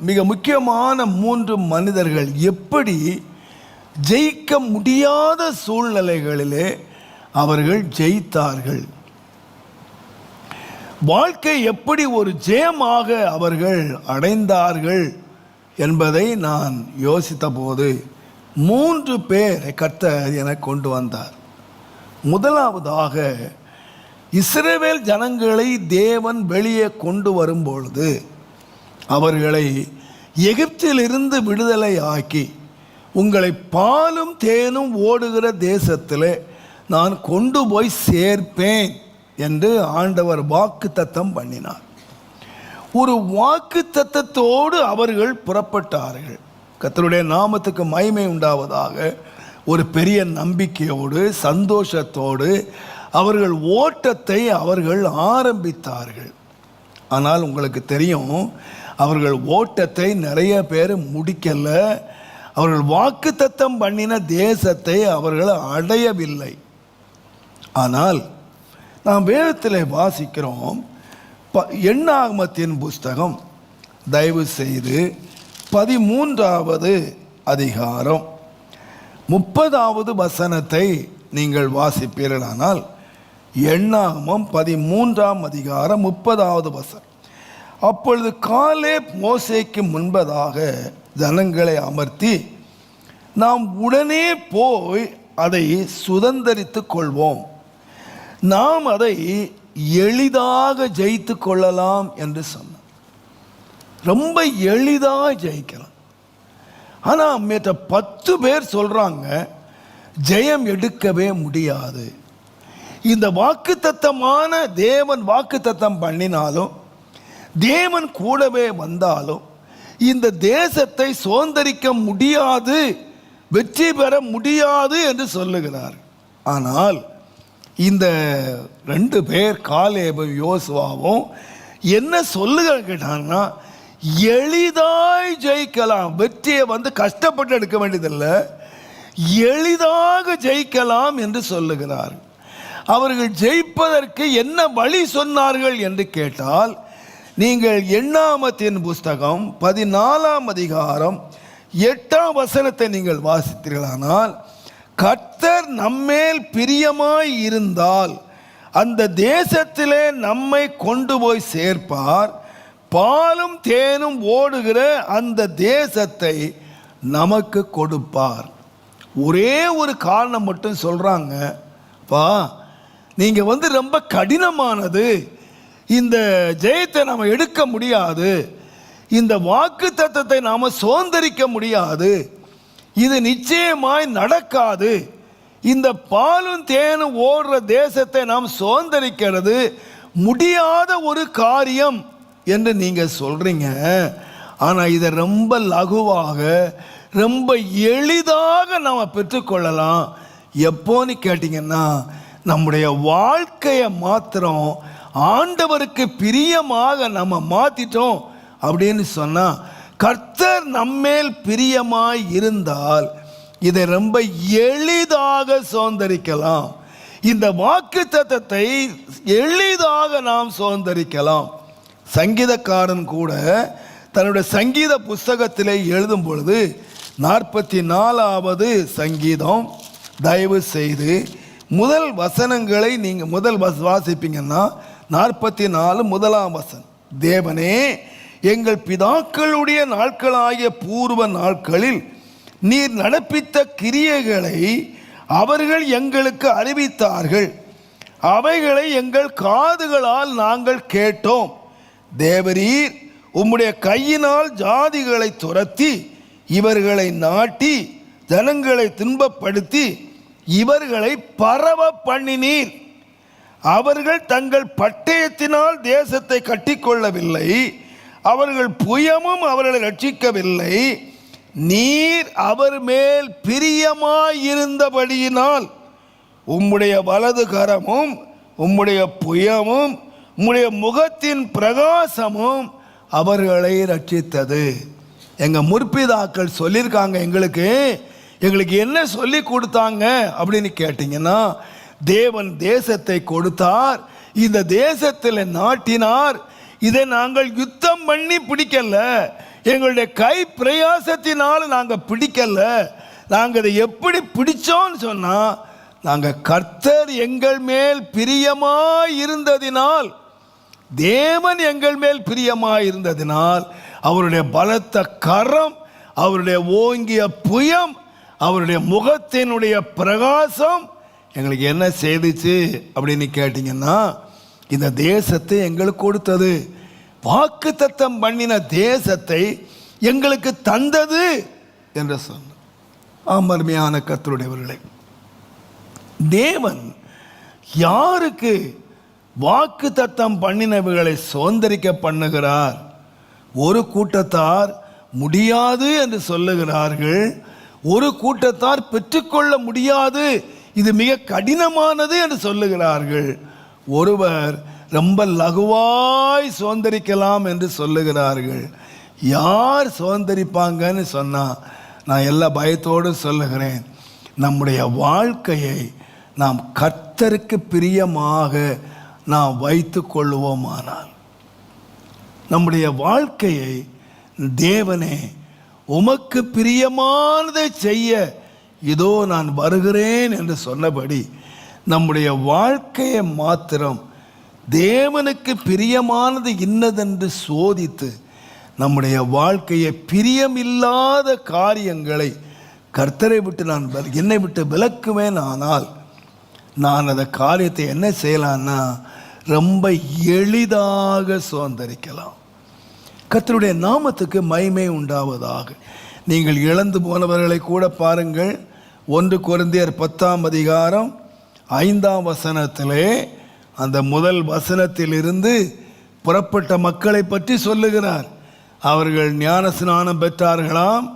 மிக முக்கியமான 3 மனிதர்கள் எப்படி ஜெயிக்க முடியாத சூழ்நிலைகளிலே அவர்கள் ஜெயித்தார்கள், வாழ்க்கை எப்படி ஒரு ஜெயமாக அவர்கள் அடைந்தார்கள் என்பதை நான் யோசித்த போது 3 பேரை கர்த்தர் என கொண்டு வந்தார். முதலாவதாக, இஸ்ரவேல் ஜனங்களை தேவன் வெளியே கொண்டு வரும்பொழுது அவர்களை எகிப்திலிருந்து விடுதலை ஆக்கி உங்களை பாலும் தேனும் ஓடுகிற தேசத்திலே நான் கொண்டு போய் சேர்ப்பேன் என்று ஆண்டவர் வாக்குத்தத்தம் பண்ணினார். ஒரு வாக்குத்தத்தத்தோடு அவர்கள் புறப்பட்டார்கள். கர்த்தருடைய நாமத்துக்கு மகிமை உண்டாவதாக. ஒரு பெரிய நம்பிக்கையோடு சந்தோஷத்தோடு அவர்கள் ஓட்டத்தை அவர்கள் ஆரம்பித்தார்கள். ஆனால் உங்களுக்கு தெரியும், அவர்கள் ஓட்டத்தை நிறைய பேர் முடிக்கல. அவர்கள் வாக்குத்தத்தம் பண்ணின தேசத்தை அவர்கள் அடையவில்லை. ஆனால் நாம் வேதத்தில் வாசிக்கிறோம், எண்ணாகமத்தின் புஸ்தகம் தயவு செய்து 13வது அதிகாரம் 30வது வசனத்தை நீங்கள் வாசிப்பீர்களானால், எண்ணாகமம் 13ஆம் அதிகாரம் 30வது வசனம். அப்பொழுது காலேப் மோசேக்கு முன்பதாக ஜனங்களை அமர்த்தி, நாம் உடனே போய் அதை சுதந்தரித்து கொள்வோம், நாம் அதை எளிதாக ஜெயித்து கொள்ளலாம் என்று சொன்னார். ரொம்ப எளிதாக ஜெயிக்கலாம். ஆனால் மற்ற 10 பேர் சொல்றாங்க ஜெயம் எடுக்கவே முடியாது. இந்த வாக்குத்தத்தமான தேவன் வாக்குத்தத்தம் பண்ணினாலும், தேவன் கூடவே வந்தாலும் இந்த தேசத்தை சுதந்தரிக்க முடியாது, வெற்றி பெற முடியாது என்று சொல்லுகிறார். ஆனால் இந்த 2 பேர் காலேபும் யோசுவாவும் என்ன சொல்லுகிறார் கேட்டாங்கன்னா, எளிதாய் ஜெயிக்கலாம். வெற்றியை கஷ்டப்பட்டு எடுக்க வேண்டியதில்லை, எளிதாக ஜெயிக்கலாம் என்று சொல்லுகிறார். அவர்கள் ஜெயிப்பதற்கு என்ன வழி சொன்னார்கள் என்று கேட்டால், நீங்கள் எண்ணாகமத்தின் புஸ்தகம் 14ஆம் அதிகாரம் 8ஆம் வசனத்தை நீங்கள் வாசித்தீர்களானால், கர்த்தர் நம்மேல் பிரியமாய் இருந்தால் அந்த தேசத்திலே நம்மை கொண்டு போய் சேர்ப்பார், பாலும் தேனும் ஓடுகிற அந்த தேசத்தை நமக்கு கொடுப்பார். ஒரே ஒரு காரணம் மட்டும் சொல்றாங்க, பா நீங்க ரொம்ப கடினமானது, இந்த ஜெயத்தை நாம் எடுக்க முடியாது, இந்த வாக்குத்தத்தத்தை நாம் சுதந்தரிக்க முடியாது, இது நிச்சயமாய் நடக்காது, இந்த பாலும் தேனும் ஓடுற தேசத்தை நாம் சுதந்தரிக்கிறது முடியாத ஒரு காரியம் என்று நீங்க சொல்றீங்க. ஆனா இதை ரொம்ப லகுவாக ரொம்ப எளிதாக நாம் பெற்றுக்கொள்ளலாம். எப்போன்னு கேட்டீங்கன்னா, நம்முடைய வாழ்க்கையை மாத்திரம் ஆண்டவருக்கு பிரியமாக நம்ம மாத்திட்டோம் அப்படின்னு சொன்னா, கர்த்தர் நம்மேல் பிரியமாய் இருந்தால் இதை ரொம்ப எளிதாக சுதந்தரிக்கலாம். இந்த வாக்குத்தத்தத்தை எளிதாக நாம் சுதந்தரிக்கலாம். சங்கீதக்காரன் கூட தன்னுடைய சங்கீத புஸ்தகத்திலே எழுதும் பொழுது 44வது சங்கீதம் தயவு செய்து முதல் வசனங்களை நீங்கள் முதல் வாசிப்பீங்கன்னா 44 முதலாம் வசனம். தேவனே, எங்கள் பிதாக்களுடைய நாட்களாகிய பூர்வ நாட்களில் நீர் நடப்பித்த கிரியைகளை அவர்கள் எங்களுக்கு அறிவித்தார்கள், அவைகளை எங்கள் காதுகளால் நாங்கள் கேட்டோம். தேவரீர் உம்முடைய கையினால் ஜாதிகளை துரத்தி இவர்களை நாட்டி ஜனங்களை துன்பப்படுத்தி இவர்களை பரவ பண்ணினீர். அவர்கள் தங்கள் பட்டயத்தினால் தேசத்தை கட்டிக்கொள்ளவில்லை, அவர்கள் புயமும் அவர்களை ரட்சிக்கவில்லை. நீர் அவர் மேல் பிரியமாயிருந்தபடியினால் உம்முடைய வலது கரமும் உம்முடைய புயமும் உம்முடைய முகத்தின் பிரகாசமும் அவர்களை ரட்சித்தது. எங்க முற்பிதாக்கள் சொல்லியிருக்காங்க, எங்களுக்கு என்ன சொல்லி கொடுத்தாங்க அப்படின்னு கேட்டீங்கன்னா, தேவன் தேசத்தை கொடுத்தார், இந்த தேசத்தில் நாட்டினார், இதை நாங்கள் யுத்தம் பண்ணி பிடிக்கல, எங்களுடைய கை பிரயாசத்தினால் நாங்கள் பிடிக்கல. நாங்கள் இதை எப்படி பிடிச்சோன்னு சொன்னா, நாங்கள் கர்த்தர் எங்கள் மேல் பிரியமாய் இருந்ததினால், தேவன் எங்கள் மேல் பிரியமாய் இருந்ததினால் அவருடைய பலத்த கரம், அவருடைய ஓங்கிய புயம், அவருடைய முகத்தினுடைய பிரகாசம் எங்களுக்கு என்ன செய்துச்சு அப்படின்னு கேட்டீங்கன்னா, இந்த தேசத்தை எங்களுக்கு கொடுத்தது, வாக்குத்தத்தம் பண்ணின தேசத்தை எங்களுக்கு தந்தது என்று சொன்னார். அருமையான கர்த்தருடையவர்களே, தேவன் யாருக்கு வாக்கு தத்தம் பண்ணினவைகளை சுதந்திரிக்க பண்ணுகிறார்? ஒரு கூட்டத்தார் முடியாது என்று சொல்லுகிறார்கள், ஒரு கூட்டத்தார் பெற்றுக்கொள்ள முடியாது, இது மிக கடினமானது என்று சொல்லுகிறார்கள். ஒருவர் ரொம்ப லகுவாய் சுதந்திரிக்கலாம் என்று சொல்லுகிறார்கள். யார் சுதந்திரிப்பாங்கன்னு சொன்னால், நான் எல்லா பயத்தோடு சொல்லுகிறேன், நம்முடைய வாழ்க்கையை நாம் கர்த்தருக்கு பிரியமாக நாம் வைத்து கொள்வோமானால், நம்முடைய வாழ்க்கையை தேவனே உமக்கு பிரியமானதை செய்ய இதோ நான் வருகிறேன் என்று சொன்னபடி நம்முடைய வாழ்க்கையை மாத்திரம் தேவனுக்கு பிரியமானது இன்னதென்று சோதித்து நம்முடைய வாழ்க்கையை பிரியமில்லாத காரியங்களை கர்த்தரை விட்டு நான் என்னை விட்டு விலக்குவேன். ஆனால் நான் அந்த காரியத்தை என்ன செய்யலான்னா ரொம்ப எளிதாக சுதந்திரிக்கலாம். கர்த்தருடைய நாமத்துக்கு மகிமை உண்டாவதாக. நீங்கள் இழந்து போனவர்களை கூட பாருங்கள். 1 கொரிந்தியர் 10:5 அந்த முதல் வசனத்திலிருந்து புறப்பட்ட மக்களை பற்றி சொல்லுகிறார். அவர்கள் ஞான ஸ்நானம் பெற்றார்களாம்,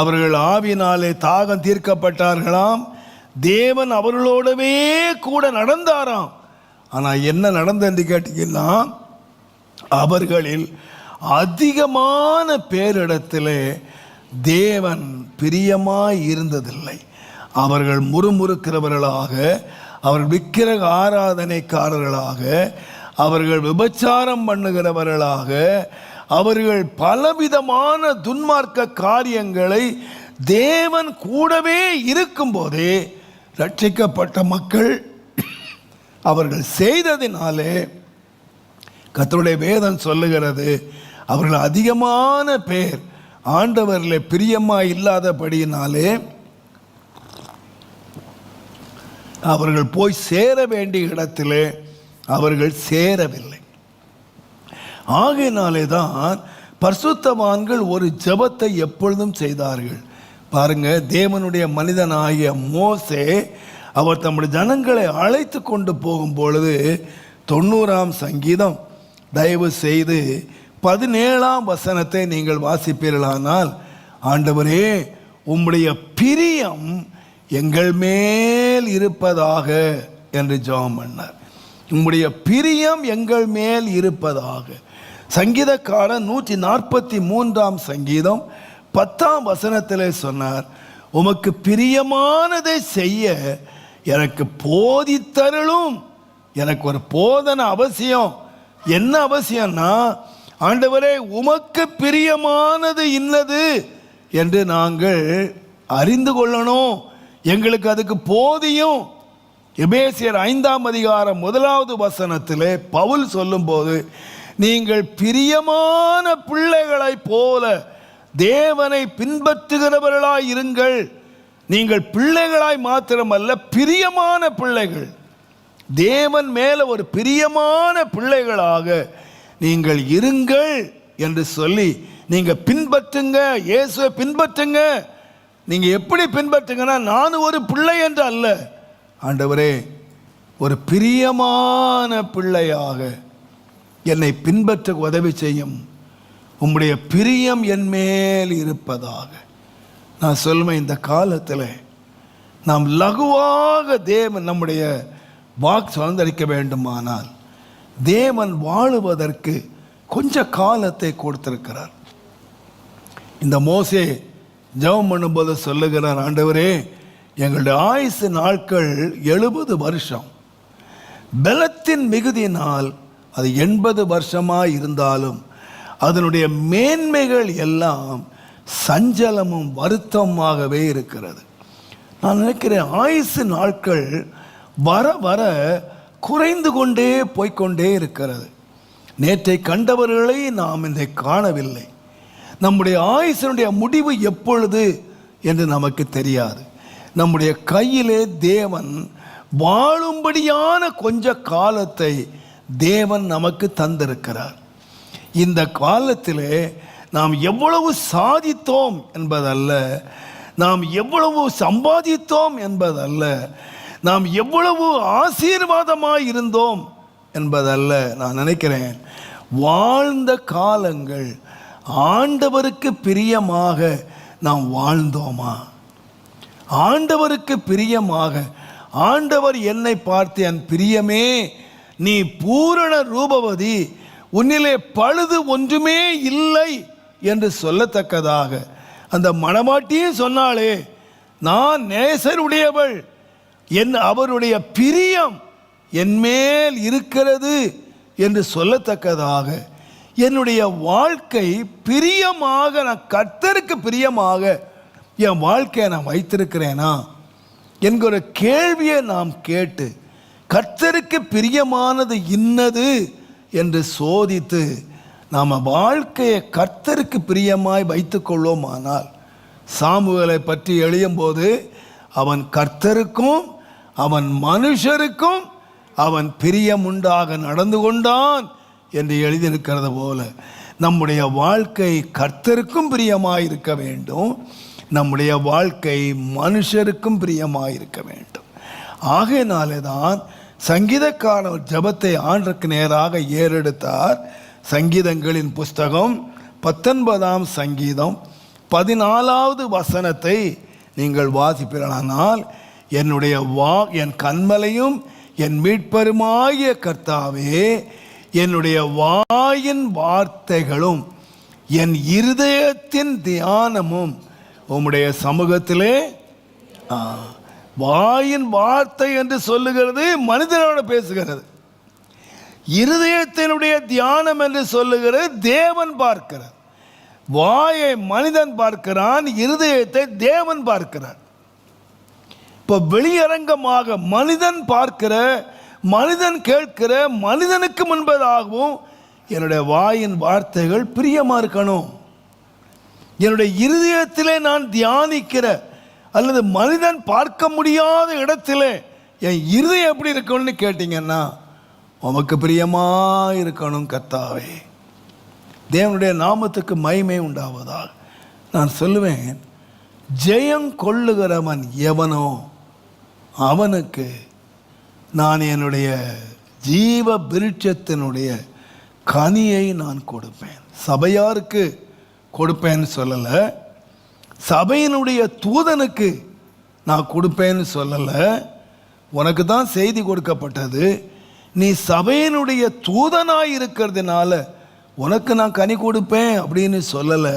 அவர்கள் ஆவியினாலே தாகம் தீர்க்கப்பட்டார்களாம், தேவன் அவர்களோடவே கூட நடந்தாராம். ஆனால் என்ன நடந்தது கேட்டீங்கன்னா, அவர்களில் அதிகமான பேரிடத்திலே தேவன் பிரியமாய் இருந்ததில்லை. அவர்கள் முறுமுறுக்கிறவர்களாக, அவர்கள் விக்கிரக ஆராதனைக்காரர்களாக, அவர்கள் விபச்சாரம் பண்ணுகிறவர்களாக, அவர்கள் பலவிதமான துன்மார்க்க காரியங்களை தேவன் கூடவே இருக்கும்போதே ரட்சிக்கப்பட்ட மக்கள் அவர்கள் செய்ததினாலே கர்த்தருடைய வேதம் சொல்லுகிறது, அவர்கள் அதிகமான பேர் ஆண்டவரில் பிரியமாய் இல்லாதபடியினாலே அவர்கள் போய் சேர வேண்டிய இடத்திலே அவர்கள் சேரவில்லை. ஆகையினாலே தான் பரிசுத்தவான்கள் ஒரு ஜெபத்தை எப்பொழுதும் செய்தார்கள். பாருங்க, தேவனுடைய மனிதனாகிய மோசே அவர் தம்முடைய ஜனங்களை அழைத்து கொண்டு போகும் பொழுது 90ஆம் சங்கீதம் தயவு செய்து 17ஆம் வசனத்தை நீங்கள் வாசிப்பீர்களானால், ஆண்டவரே உம்முடைய பிரியம் எங்கள் மேல் இருப்பதாக என்று ஜெபம் பண்ணார். உம்முடைய பிரியம் எங்கள் மேல் இருப்பதாக. சங்கீதக்காரன் 143ஆம் சங்கீதம் 10ஆம் வசனத்திலே சொன்னார், உமக்கு பிரியமானதை செய்ய எனக்கு போதித்தருளும். எனக்கு ஒரு போதனை அவசியம். என்ன அவசியம்னா, ஆண்டவரே உமக்கு பிரியமானது இன்னது என்று நாங்கள் அறிந்து கொள்ளணும், எங்களுக்கு அதுக்கு போதியும். எபேசியர் 5ஆம் அதிகாரம் 1வது வசனத்திலே பவுல் சொல்லும்போது, நீங்கள் பிரியமான பிள்ளைகளைப் போல தேவனை பின்பற்றுகிறவர்களாய் இருங்கள். நீங்கள் பிள்ளைகளாய் மாத்திரமல்ல, பிரியமான பிள்ளைகள். தேவன் மேல ஒரு பிரியமான பிள்ளைகளாக நீங்கள் இருங்கள் என்று சொல்லி நீங்க பின்பற்றுங்க, இயேசுவை பின்பற்றுங்க. நீங்க எப்படி பின்பற்றுங்கன்னா, நான் ஒரு பிள்ளை என்று அல்ல, ஆண்டவரே ஒரு பிரியமான பிள்ளையாக என்னை பின்பற்ற உதவி செய்யும், உம்முடைய பிரியம் என் மேல் இருப்பதாக. நான் சொல்லுவேன், இந்த காலத்தில் நாம் லகுவாக தேவன் நம்முடைய வாக்கு சுதந்திரிக்க வேண்டுமானால் தேவன் வாழுவதற்கு கொஞ்ச காலத்தை கொடுத்திருக்கிறார். இந்த மோசே ஜெபம் பண்ணும்போது சொல்லுகிறார், ஆண்டவரே எங்களுடைய ஆயுசு நாட்கள் 70 வருஷம், பலத்தின் மிகுதியினால் அது 80 வருஷமாக இருந்தாலும் அதனுடைய மேன்மைகள் எல்லாம் சஞ்சலமும் வருத்தமாகவே இருக்கிறது. நான் நினைக்கிறேன், ஆயுசு நாட்கள் வர வர குறைந்து கொண்டே போய்கொண்டே இருக்கிறது. நேற்றை கண்டவர்களை நாம் இன்றை காணவில்லை. நம்முடைய ஆயுசனுடைய முடிவு எப்பொழுது என்று நமக்கு தெரியாது. நம்முடைய கையிலே தேவன் வாழும்படியான கொஞ்ச காலத்தை தேவன் நமக்கு தந்திருக்கிறார். இந்த காலத்திலே நாம் எவ்வளவு சாதித்தோம் என்பதல்ல, நாம் எவ்வளவு சம்பாதித்தோம் என்பதல்ல, நாம் எவ்வளவு ஆசீர்வாதமாய் இருந்தோம் என்பதல்ல. நான் நினைக்கிறேன், வாழ்ந்த காலங்கள் ஆண்டவருக்கு பிரியமாக நாம் வாழ்ந்தோமா? ஆண்டவருக்கு பிரியமாக, ஆண்டவர் என்னை பார்த்து என் பிரியமே நீ பூரண ரூபவதி, உன்னிலே பழுது ஒன்றுமே இல்லை என்று சொல்லத்தக்கதாக அந்த மணவாட்டியும் சொன்னாலே, நான் நேசருடையவள், அவருடைய பிரியம் என்மேல் இருக்கிறது என்று சொல்லத்தக்கதாக என்னுடைய வாழ்க்கை பிரியமாக, நான் கர்த்தருக்கு பிரியமாக என் வாழ்க்கையை நான் வைத்திருக்கிறேனா என்கிற கேள்வியை நாம் கேட்டு கர்த்தருக்கு பிரியமானது இன்னது என்று சோதித்து நாம் வாழ்க்கையை கர்த்தருக்கு பிரியமாய் வைத்துக்கொள்வோமானால், சாமுவேலை பற்றி எழுதும்போது அவன் கர்த்தருக்கும் அவன் மனுஷருக்கும் அவன் பிரியம் உண்டாக நடந்து கொண்டான் என்று எழுதியிருக்கிறது போல நம்முடைய வாழ்க்கை கர்த்தருக்கும் பிரியமாய் இருக்க வேண்டும், நம்முடைய வாழ்க்கை மனுஷருக்கும் பிரியமாய் இருக்க வேண்டும். ஆகையினாலே தான் சங்கீதக்காரர் ஜெபத்தை ஆண்டவருக்கு நேராக ஏறெடுத்தார். சங்கீதங்களின் புஸ்தகம் 19ஆம் சங்கீதம் 14வது வசனத்தை நீங்கள் வாசிப்பீர்களானால், என் கன்மலையும் என் மீட்பருமாகிய கர்த்தாவே, என்னுடைய வாயின் வார்த்தைகளும் என் இருதயத்தின் தியானமும் உம்முடைய சமூகத்திலே. வாயின் வார்த்தை என்று சொல்லுகிறது மனிதனோட பேசுகிறது, இருதயத்தினுடைய தியானம் என்று சொல்லுகிறது தேவன் பார்க்கிறார். வாயை மனிதன் பார்க்கிறான், இருதயத்தை தேவன் பார்க்கிறார். இப்போ வெளியரங்கமாக மனிதன் பார்க்கிற, மனிதன் கேட்கிற, மனிதனுக்கு முன்பதாகவும் என்னுடைய வாயின் வார்த்தைகள் பிரியமா இருக்கணும். என்னுடைய இருதயத்திலே நான் தியானிக்கிற அல்லது மனிதன் பார்க்க முடியாத இடத்திலே என் இருதயம் எப்படி இருக்கணும்னு கேட்டீங்கன்னா, உமக்கு பிரியமா இருக்கணும் கர்த்தாவே. தேவனுடைய நாமத்துக்கு மகிமை உண்டாவதாக. நான் சொல்லுவேன், ஜெயம் கொள்ளுகிறவன் எவனோ அவனுக்கு நான் என்னுடைய ஜீவ விருட்சத்தினுடைய கனியை நான் கொடுப்பேன். சபையாருக்கு கொடுப்பேன்னு சொல்லலை, சபையினுடைய தூதனுக்கு நான் கொடுப்பேன்னு சொல்லலை. உனக்கு தான் செய்தி கொடுக்கப்பட்டது, நீ சபையினுடைய தூதனாய் இருக்கிறதுனால உனக்கு நான் கனி கொடுப்பேன் அப்படின்னு சொல்லலை.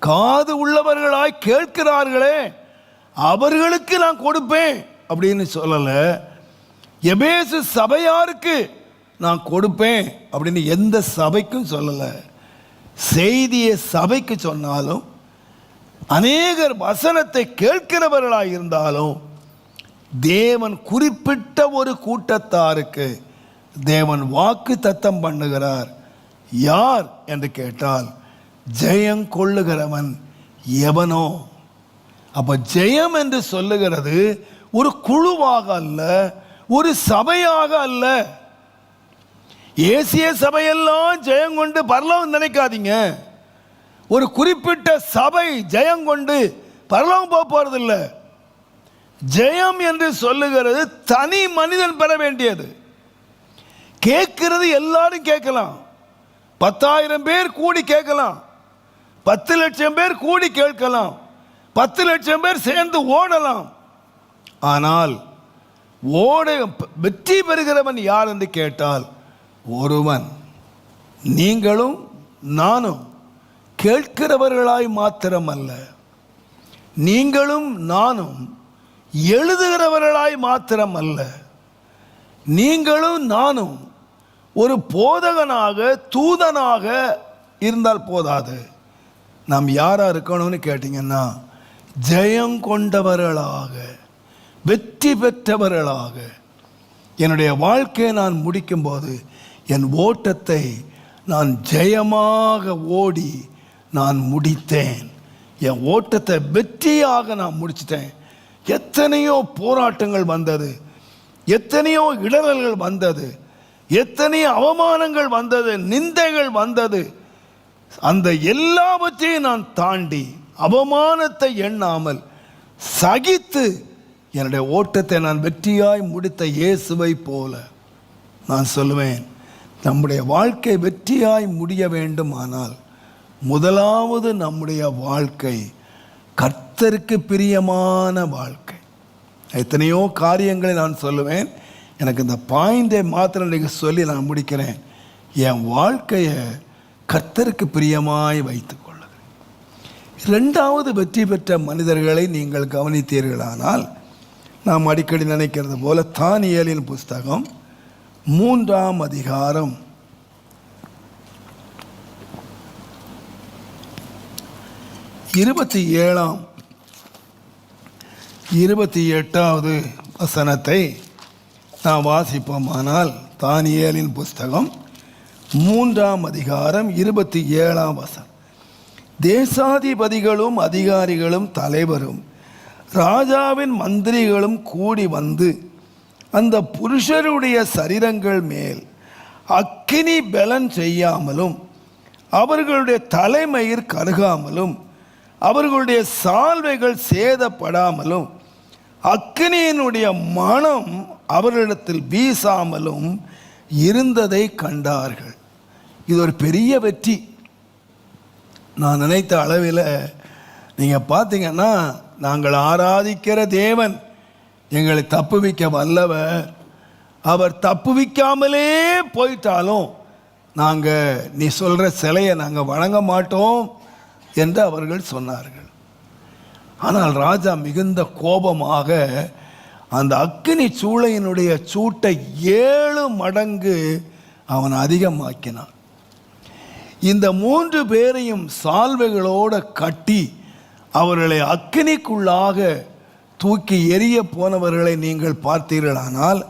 காது உள்ளவர்களாய் கேட்கிறார்களே அவர்களுக்கு நான் கொடுப்பேன் அப்படின்னு சொல்லலை. எபேசு சபையாருக்கு நான் கொடுப்பேன் அப்படின்னு எந்த சபைக்கும் சொல்லலை. செய்தியை சபைக்கு சொன்னாலும், அநேகர் வசனத்தை கேட்கிறவர்களாக இருந்தாலும், தேவன் குறிப்பிட்ட ஒரு கூட்டத்தாருக்கு தேவன் வாக்கு தத்தம் பண்ணுகிறார். யார் என்று கேட்டால், ஜெயம் கொள்ளுகிறவன் எவனோ. அப்ப ஜெயம் என்று சொல்லுகிறது ஒரு குழுவாக அல்ல, ஒரு சபையாக அல்ல. ஏசிய சபையெல்லாம் ஜெயம் கொண்டு பரலோகம் நினைக்காதீங்க. ஒரு குறிப்பிட்ட சபை ஜெயம் கொண்டு பரலோகம் போக போறதில்ல. ஜெயம் என்று சொல்லுகிறது தனி மனிதன் பெற வேண்டியது. கேட்கிறது எல்லாரும் கேட்கலாம், 10,000 பேர் கூடி கேட்கலாம், 10 லட்சம் பேர் கூடி கேட்கலாம், 10 லட்சம் பேர் சேர்ந்து ஓடலாம். ஆனால் வெற்றி பெறுகிறவன் யார் என்று கேட்டால் ஒருவன். நீங்களும் நானும் கேட்கிறவர்களாய் மாத்திரமல்ல, நீங்களும் நானும் எழுதுகிறவர்களாய் மாத்திரமல்ல, நீங்களும் நானும் ஒரு போதகனாக தூதனாக இருந்தால் போதாது. நாம் யாரா இருக்கணும்னு கேட்டீங்கன்னா, ஜெயம் கொண்டவர்களாக, வெற்றி பெற்றவர்களாக. என்னுடைய வாழ்க்கையை நான் முடிக்கும்போது என் ஓட்டத்தை நான் ஜெயமாக ஓடி நான் முடித்தேன். என் ஓட்டத்தை வெற்றியாக நான் முடிச்சிட்டேன். எத்தனையோ போராட்டங்கள் வந்தது, எத்தனையோ இடரல்கள் வந்தது, எத்தனையோ அவமானங்கள் வந்தது, நிந்தைகள் வந்தது. அந்த எல்லாவற்றையும் நான் தாண்டி அவமானத்தை எண்ணாமல் சகித்து என்னுடைய ஓட்டத்தை நான் வெற்றியாய் முடித்த இயேசுவை போல நான் சொல்லுவேன், நம்முடைய வாழ்க்கை வெற்றியாய் முடிய வேண்டுமானால் முதலாவது நம்முடைய வாழ்க்கை கர்த்தருக்கு பிரியமான வாழ்க்கை. எத்தனையோ காரியங்களை நான் சொல்லுவேன், எனக்கு இந்த பாயிண்டை மாத்திரம் நீங்கள் சொல்லி நான் முடிக்கிறேன். என் வாழ்க்கையை கர்த்தருக்கு பிரியமாய் வைத்துக் கொள்ளுங்கள். இரண்டாவது வெற்றி பெற்ற மனிதர்களை நீங்கள் கவனித்தீர்களானால், நாம் அடிக்கடி நினைக்கிறது போல தானியேலின் புஸ்தகம் 3ஆம் அதிகாரம் 28வது வசனத்தை நாம் வாசிப்போமானால், தானியேலின் புஸ்தகம் 3ஆம் அதிகாரம் 27ஆம் வசனம். தேசாதிபதிகளும் அதிகாரிகளும் தலைவரும் ராஜாவின் மந்திரிகளும் கூடி வந்து அந்த புருஷருடைய சரீரங்கள் மேல் அக்கினி பலன் செய்யாமலும் அவர்களுடைய தலைமயிர் கருகாமலும் அவர்களுடைய சால்வைகள் சேதப்படாமலும் அக்கினியினுடைய மனம் அவர்களிடத்தில் வீசாமலும் இருந்ததை கண்டார்கள். இது ஒரு பெரிய வெற்றி. நான் நினைத்த அளவில் நீங்கள் பார்த்தீங்கன்னா, நாங்கள் ஆராதிக்கிற தேவன் எங்களை தப்புவிக்க வல்லவர். அவர் தப்புவிக்காமலே போயிட்டாலும் நாங்கள் நீ சொல்கிற சிலையை நாங்கள் வணங்க மாட்டோம் என்று அவர்கள் சொன்னார்கள். ஆனால் ராஜா மிகுந்த கோபமாக அந்த அக்கினி சூளையினுடைய சூட்டை 7 மடங்கு அவன் அதிகமாக்கினான். இந்த 3 பேரையும் சால்வைகளோடு கட்டி அவர்களை அக்கினிக்குள்ளாக தூக்கி எரிய போனவர்களை நீங்கள் பார்த்தீர்களானால்,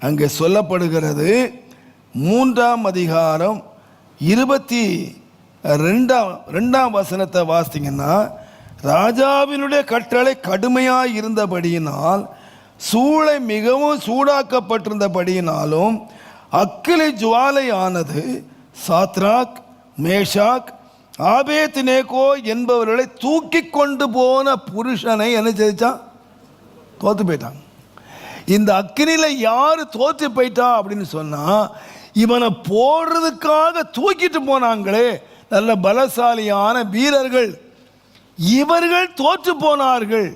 அங்கே சொல்லப்படுகிறது 3ஆம் அதிகாரம் 22ஆம் வசனத்தை வாசிங்கன்னா, ராஜாவினுடைய கட்டளை கடுமையாக இருந்தபடியினால் சூளை மிகவும் சூடாக்கப்பட்டிருந்தபடியினாலும் அக்கினி ஜுவாலையானது சாத்ராக், மேஷாக், ஆபேத்நேகோ என்பவர்களை தூக்கி கொண்டு போன புருஷனை என்ன செய்தான்? தோற்று போயிட்டாங்க. இந்த அக்கினியில் யார் தோற்று போயிட்டா அப்படின்னு சொன்னால், இவனை போடுறதுக்காக தூக்கிட்டு போனாங்களே நல்ல பலசாலியான வீரர்கள், இவர்கள் தோற்று போனார்கள்.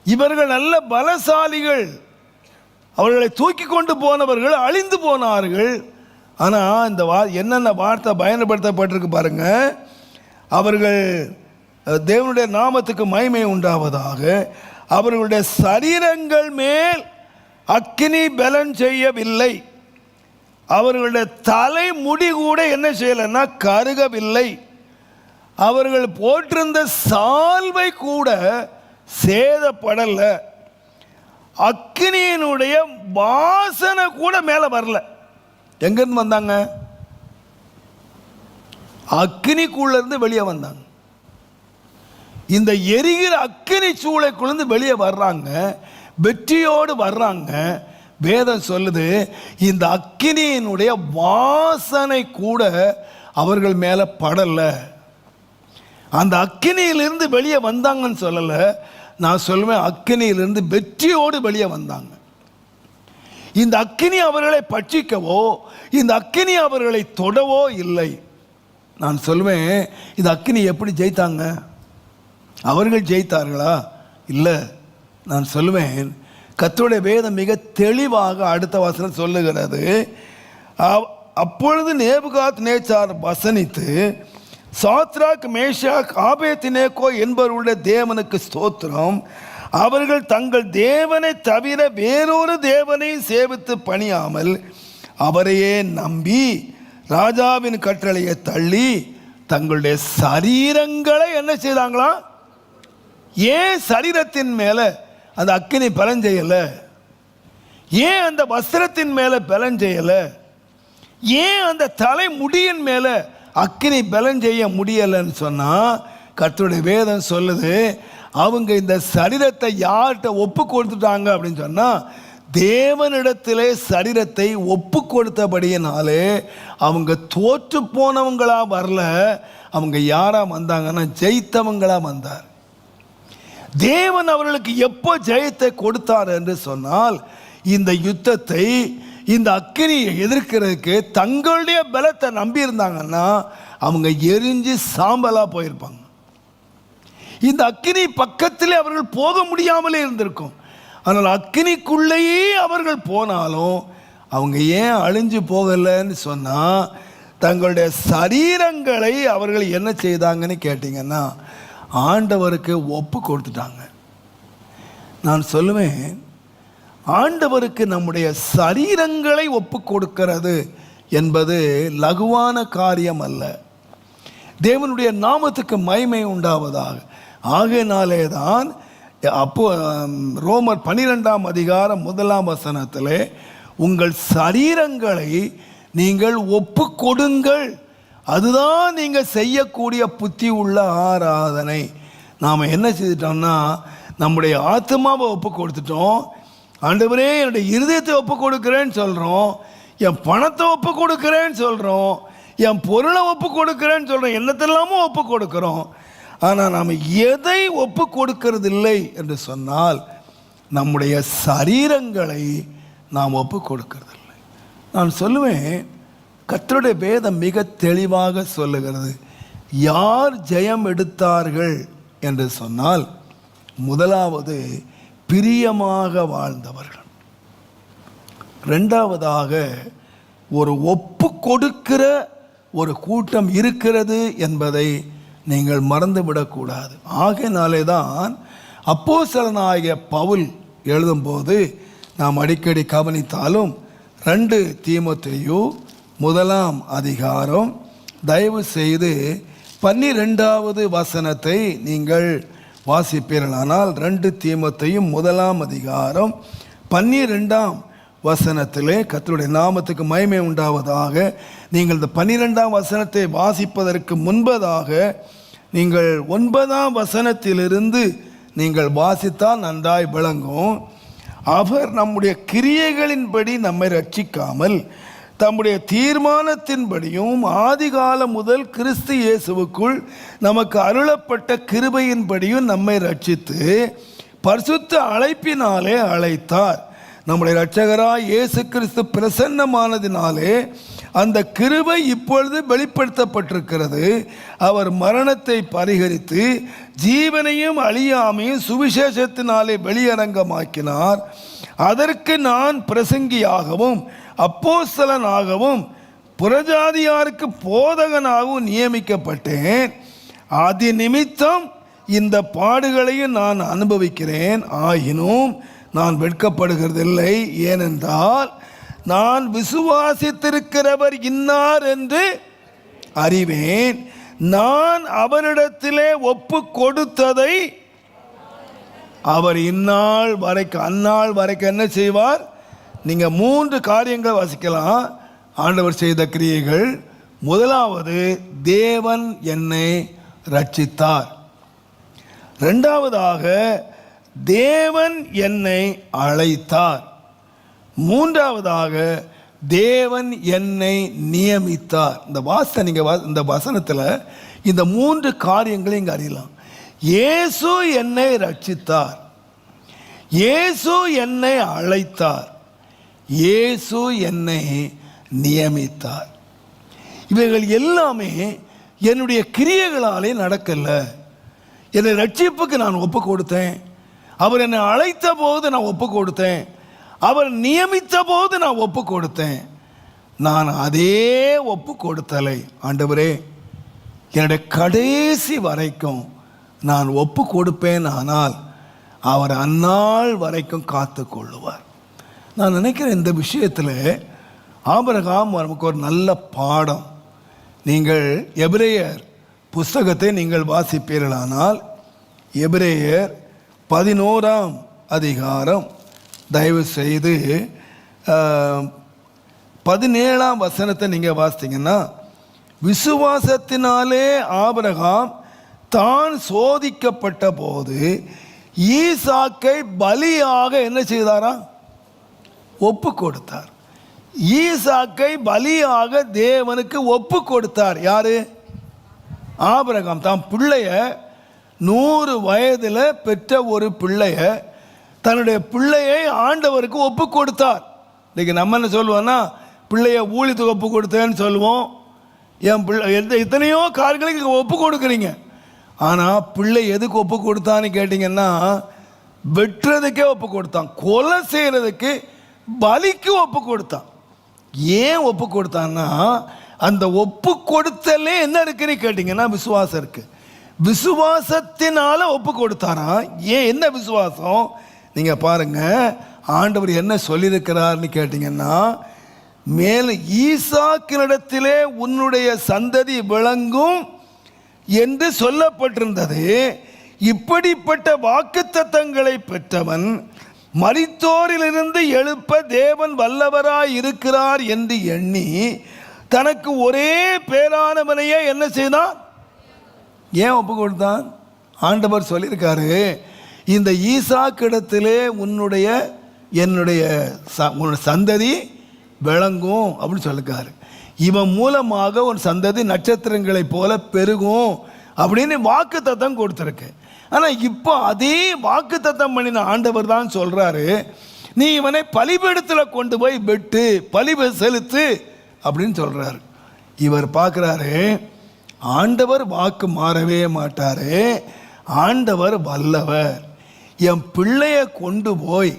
இவர்கள் நல்ல பலசாலிகள், அவர்களை தூக்கி கொண்டு போனவர்கள் அழிந்து போனார்கள். ஆனால் இந்த என்னென்ன வார்த்தை பயன்படுத்தப்பட்டிருக்கு பாருங்க. அவர்கள் தேவனுடைய நாமத்துக்கு மகிமை உண்டாவதாக அவர்களுடைய சரீரங்கள் மேல் அக்கினி பலன் செய்யவில்லை, அவர்களுடைய தலை முடி கூட என்ன செய்யலைன்னா கருகவில்லை, அவர்கள் போட்டிருந்த சால்வை கூட சேதப்படலை, அக்கினியினுடைய வாசனை கூட மேலே வரல. எங்கிருந்து வந்தாங்க? அக்கினிக்குள்ள இருந்து வெளியே வந்தாங்க. இந்த எரிகிற அக்கினி சூளைக்குள்ளேருந்து வெளியே வர்றாங்க, வெற்றியோடு வர்றாங்க. வேதம் சொல்லுது, இந்த அக்கினியினுடைய வாசனை கூட அவர்கள் மேலே படலை. அந்த அக்கினியிலிருந்து வெளியே வந்தாங்கன்னு சொல்லலை, நான் சொல்லுவேன் அக்கினியிலிருந்து வெற்றியோடு வெளியே வந்தாங்க. இந்த அக்கினி அவர்களை பட்சிக்கவோ இந்த அக்கினி அவர்களை தொடவோ இல்லை. நான் சொல்லுவேன், இந்த அக்கினி எப்படி ஜெயித்தாங்க? அவர்கள் ஜெயித்தார்களா? இல்லை. நான் சொல்லுவேன், கர்த்தருடைய வேதம் மிக தெளிவாக அடுத்த வசனம் சொல்லுகிறது. அப்பொழுது நேபுகாத்நேச்சார் வசனித்து, சாத்ராக், மேஷாக், ஆபேத்நேகோ என்பவருடைய தேவனுக்கு ஸ்தோத்திரம், அவர்கள் தங்கள் தேவனை தவிர வேறொரு தேவனை சேவித்து பணியாமல் அவரையே நம்பி ராஜாவின் கட்டளையை தள்ளி தங்களுடைய சரீரங்களை என்ன செய்தாங்களா? ஏன் சரீரத்தின் மேலே அந்த அக்கினி பலன் செய்யலை? ஏன் அந்த வஸ்திரத்தின் மேலே பலன் செய்யலை? ஏன் அந்த தலை முடியின் மேலே அக்கினி பலன் செய்ய முடியலைன்னு சொன்னால், கர்த்தருடைய வேதம் சொல்லுது, அவங்க இந்த சரீரத்தை யார்கிட்ட ஒப்பு கொடுத்துட்டாங்க அப்படின்னு சொன்னால், தேவனிடத்திலே சரீரத்தை ஒப்பு கொடுத்தபடியினாலே அவங்க தோற்று போனவங்களா வரல. அவங்க யாரா வந்தாங்கன்னா ஜெயித்தவங்களா வந்தார். தேவன் அவர்களுக்கு எப்போ ஜெயத்தை கொடுத்தார் என்று சொன்னால், இந்த யுத்தத்தை, இந்த அக்கினியை எதிர்க்கிறதுக்கு தங்களுடைய பலத்தை நம்பி இருந்தாங்கன்னா அவங்க எரிஞ்சு சாம்பலா போயிருப்பாங்க. இந்த அக்கினி பக்கத்திலே அவர்கள் போக முடியாமலே இருந்திருக்கும். ஆனால் அக்கினிக்குள்ளேயே அவர்கள் போனாலும் அவங்க ஏன் அழிஞ்சு போகலைன்னு சொன்னால், தங்களுடைய சரீரங்களை அவர்கள் என்ன செய்தாங்கன்னு கேட்டிங்கன்னா ஆண்டவருக்கு ஒப்பு கொடுத்துட்டாங்க. நான் சொல்லுவேன், ஆண்டவருக்கு நம்முடைய சரீரங்களை ஒப்பு கொடுக்கிறது என்பது லகுவான காரியம் அல்ல. தேவனுடைய நாமத்துக்கு மகிமை உண்டாவதாக. ஆகையினாலே தான் அப்போ ரோமர் 12ஆம் அதிகாரம் 1ஆம் வசனத்திலே உங்கள் சரீரங்களை நீங்கள் ஒப்பு கொடுங்கள், அதுதான் நீங்கள் செய்யக்கூடிய புத்தி உள்ள ஆராதனை. நாம் என்ன செய்துட்டோம்னா நம்முடைய ஆத்மாவை ஒப்பு கொடுத்துட்டோம். ஆண்டவரே என்னுடைய இருதயத்தை ஒப்பு கொடுக்குறேன்னு சொல்கிறோம், என் பணத்தை ஒப்பு கொடுக்குறேன்னு சொல்கிறோம், என் பொருளை ஒப்பு கொடுக்குறேன்னு சொல்கிறோம், என்னத்தெல்லாமோ ஒப்பு கொடுக்குறோம். ஆனால் நாம் எதை ஒப்பு கொடுக்கறது இல்லை என்று சொன்னால் நம்முடைய சரீரங்களை நாம் ஒப்பு கொடுக்கறது இல்லை. நான் சொல்லுவேன், கர்த்தருடைய வேதம் மிக தெளிவாக சொல்லுகிறது. யார் ஜெயம் எடுத்தார்கள் என்று சொன்னால், முதலாவது பிரியமாக வாழ்ந்தவர்கள், இரண்டாவதாக ஒரு ஒப்பு கொடுக்கிற ஒரு கூட்டம் இருக்கிறது என்பதை நீங்கள் மறந்துவிடக்கூடாது. ஆகையினாலே தான் அப்போஸ்தலனாகிய பவுல் எழுதும்போது நாம் அடிக்கடி கவனித்தாலும் 2 தீமோத்தேயு 1ஆம் அதிகாரம் தயவு செய்து 12வது வசனத்தை நீங்கள் வாசிப்பீர்களானால், 2 தீமோத்தேயு 1ஆம் அதிகாரம் 12ஆம் வசனத்திலே, கர்த்தருடைய நாமத்துக்கு மகிமை உண்டாவதாக, நீங்கள் இந்த 12ஆம் வசனத்தை வாசிப்பதற்கு முன்பதாக நீங்கள் 9ஆம் வசனத்திலிருந்து நீங்கள் வாசித்தால் நன்றாய் விளங்கும். அவர் நம்முடைய கிரியைகளின்படி நம்மை ரட்சிக்காமல் தம்முடைய தீர்மானத்தின்படியும் ஆதிகாலம் முதல் கிறிஸ்து இயேசுவுக்குள் நமக்கு அருளப்பட்ட கிருபையின்படியும் நம்மை ரட்சித்து பரிசுத்த அழைப்பினாலே அழைத்தார். நம்முடைய இரட்சகராய் இயேசு கிறிஸ்து பிரசன்னமானதினாலே அந்த கிருபை இப்பொழுது வெளிப்படுத்தப்பட்டிருக்கிறது. அவர் மரணத்தை பரிகரித்து ஜீவனையும் அழியாமையும் சுவிசேஷத்தினாலே வெளியரங்கமாக்கினார். அதற்கு நான் பிரசங்கியாகவும் அப்போஸ்தலனாகவும் புறஜாதியாருக்கு போதகனாகவும் நியமிக்கப்பட்டேன். ஆதி நிமித்தம் இந்த பாடுகளையும் நான் அனுபவிக்கிறேன். ஆயினும் நான் வெட்கப்படுகிறதில்லை, ஏனென்றால் நான் விசுவாசித்திருக்கிறவர் இன்னார் என்று அறிவேன். நான் அவரிடத்திலே ஒப்பு கொடுத்ததை அவர் இந்நாள் வரைக்கும் அந்நாள் வரைக்கும் என்ன செய்வார்? நீங்கள் 3 காரியங்களை வாசிக்கலாம். ஆண்டவர் செய்த கிரியைகள். முதலாவது, தேவன் என்னை ரட்சித்தார். இரண்டாவதாக, தேவன் என்னை அழைத்தார். மூன்றாவதாக, தேவன் என்னை நியமித்தார். இந்த வாசனை நீங்கள் இந்த வசனத்தில் இந்த 3 காரியங்களை இங்கே அறியலாம். இயேசு என்னை ரட்சித்தார், இயேசு என்னை அழைத்தார், இயேசு என்னை நியமித்தார். இவைகள் எல்லாமே என்னுடைய கிரியைகளாலே நடக்கல. என்னை ரட்சிப்புக்கு நான் ஒப்பு கொடுத்தேன், அவர் என்னை அழைத்த போது நான் ஒப்பு கொடுத்தேன், அவர் நியமித்த போது நான் ஒப்பு கொடுத்தேன். நான் அதே ஒப்பு கொடுத்தலை. ஆண்டவரே, என்னுடைய கடைசி வரைக்கும் நான் ஒப்பு கொடுப்பேன், ஆனால் அவர் அந்நாள் வரைக்கும் காத்து கொள்ளுவார். நான் நினைக்கிறேன் இந்த விஷயத்தில் ஆபிரகாம் நமக்கு ஒரு நல்ல பாடம். நீங்கள் எபிரேயர் புஸ்தகத்தை நீங்கள் வாசிப்பீர்களானால், எபிரேயர் 11ஆம் அதிகாரம் தயவு செய்து 17ஆம் வசனத்தை நீங்கள் வாசித்தீங்கன்னா, விசுவாசத்தினாலே ஆபிரகாம் தான் சோதிக்கப்பட்ட போது ஈசாக்கை பலியாக என்ன செய்தாரா? ஒப்பு கொடுத்தார். ஈசாக்கை பலியாக தேவனுக்கு ஒப்பு கொடுத்தார். யாரு? ஆபிரகாம். தான் பிள்ளைய 100 வயதில் பெற்ற ஒரு தன்னுடைய பிள்ளையை ஆண்டவருக்கு ஒப்பு கொடுத்தார். இன்றைக்கி நம்ம என்ன சொல்லுவோம்னா, பிள்ளைய ஊழியத்துக்கு ஒப்பு கொடுத்தேன்னு சொல்லுவோம். என் பிள்ளை எத்தனையோ காரியங்களுக்கு ஒப்பு கொடுக்குறீங்க. ஆனால் பிள்ளை எதுக்கு ஒப்பு கொடுத்தான்னு கேட்டிங்கன்னா, வெட்டுறதுக்கே ஒப்பு கொடுத்தான், கொலை செய்கிறதுக்கு, பலிக்கு ஒப்பு கொடுத்தான். ஏன் ஒப்பு கொடுத்தான்னா, அந்த ஒப்பு கொடுத்தலே என்ன இருக்குன்னு கேட்டிங்கன்னா விசுவாசம் இருக்குது. விசுவாசத்தினால ஒப்பு கொடுத்தாரா. ஏன், என்ன விசுவாசம்? நீங்கள் பாருங்கள், ஆண்டவர் என்ன சொல்லியிருக்கிறார்னு கேட்டிங்கன்னா, மேலும் ஈசாக்கினிடத்திலே உன்னுடைய சந்ததி விளங்கும் என்று சொல்லப்பட்டிருந்தது. இப்படிப்பட்ட வாக்குத்தத்தங்களை பெற்றவன் மரித்தோரிலிருந்து எழுப்ப தேவன் வல்லவராய் இருக்கிறார் என்று எண்ணி தனக்கு ஒரே பேரானவனையே என்ன செய்தான்? ஏன் ஒப்பு கொடுத்தான்? ஆண்டவர் சொல்லியிருக்காரு, இந்த ஈசாக்கிடத்திலே என்னுடைய சந்ததி விளங்கும் அப்படின்னு சொல்லிருக்காரு. இவன் மூலமாக ஒரு சந்ததி நட்சத்திரங்களை போல பெருகும் அப்படின்னு வாக்கு தத்தம் கொடுத்துருக்கு. ஆனால் இப்போ அதே வாக்கு தத்தம் பண்ணின ஆண்டவர் தான் சொல்கிறாரு, நீ இவனை பலிபீடத்தில் கொண்டு போய் வெட்டு, பலி செலுத்து அப்படின்னு சொல்கிறாரு. இவர் பார்க்குறாரு, ஆண்டவர் வாக்கு மாறவே மாட்டார், ஆண்டவர் வல்லவர். என் பிள்ளைய கொண்டு போய்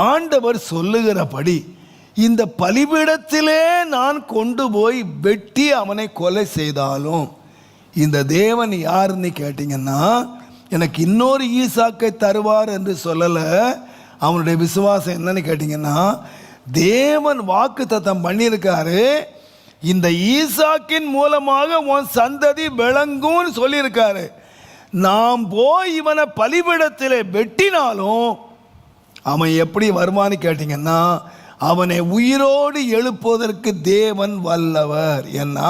ஆண்டவர் சொல்லுகிறபடி இந்த பலிபீடத்திலே நான் கொண்டு போய் வெட்டி அவனை கொலை செய்தாலும் இந்த தேவன் யாருன்னு கேட்டிங்கன்னா, எனக்கு இன்னொரு ஈசாக்கை தருவார் என்று சொல்லலை. அவனுடைய விசுவாசம் என்னன்னு கேட்டிங்கன்னா, தேவன் வாக்கு தத்தம் பண்ணியிருக்காரு, இந்த ஈசாக்கின் மூலமாக உன் சந்ததி விளங்கும்னு சொல்லியிருக்காரு. நாம் போய் இவனை பலிபீடத்திலே வெட்டினாலும் அவன் எப்படி வருவான்னு கேட்டிங்கன்னா, அவனை உயிரோடு எழுப்புவதற்கு தேவன் வல்லவர். ஏன்னா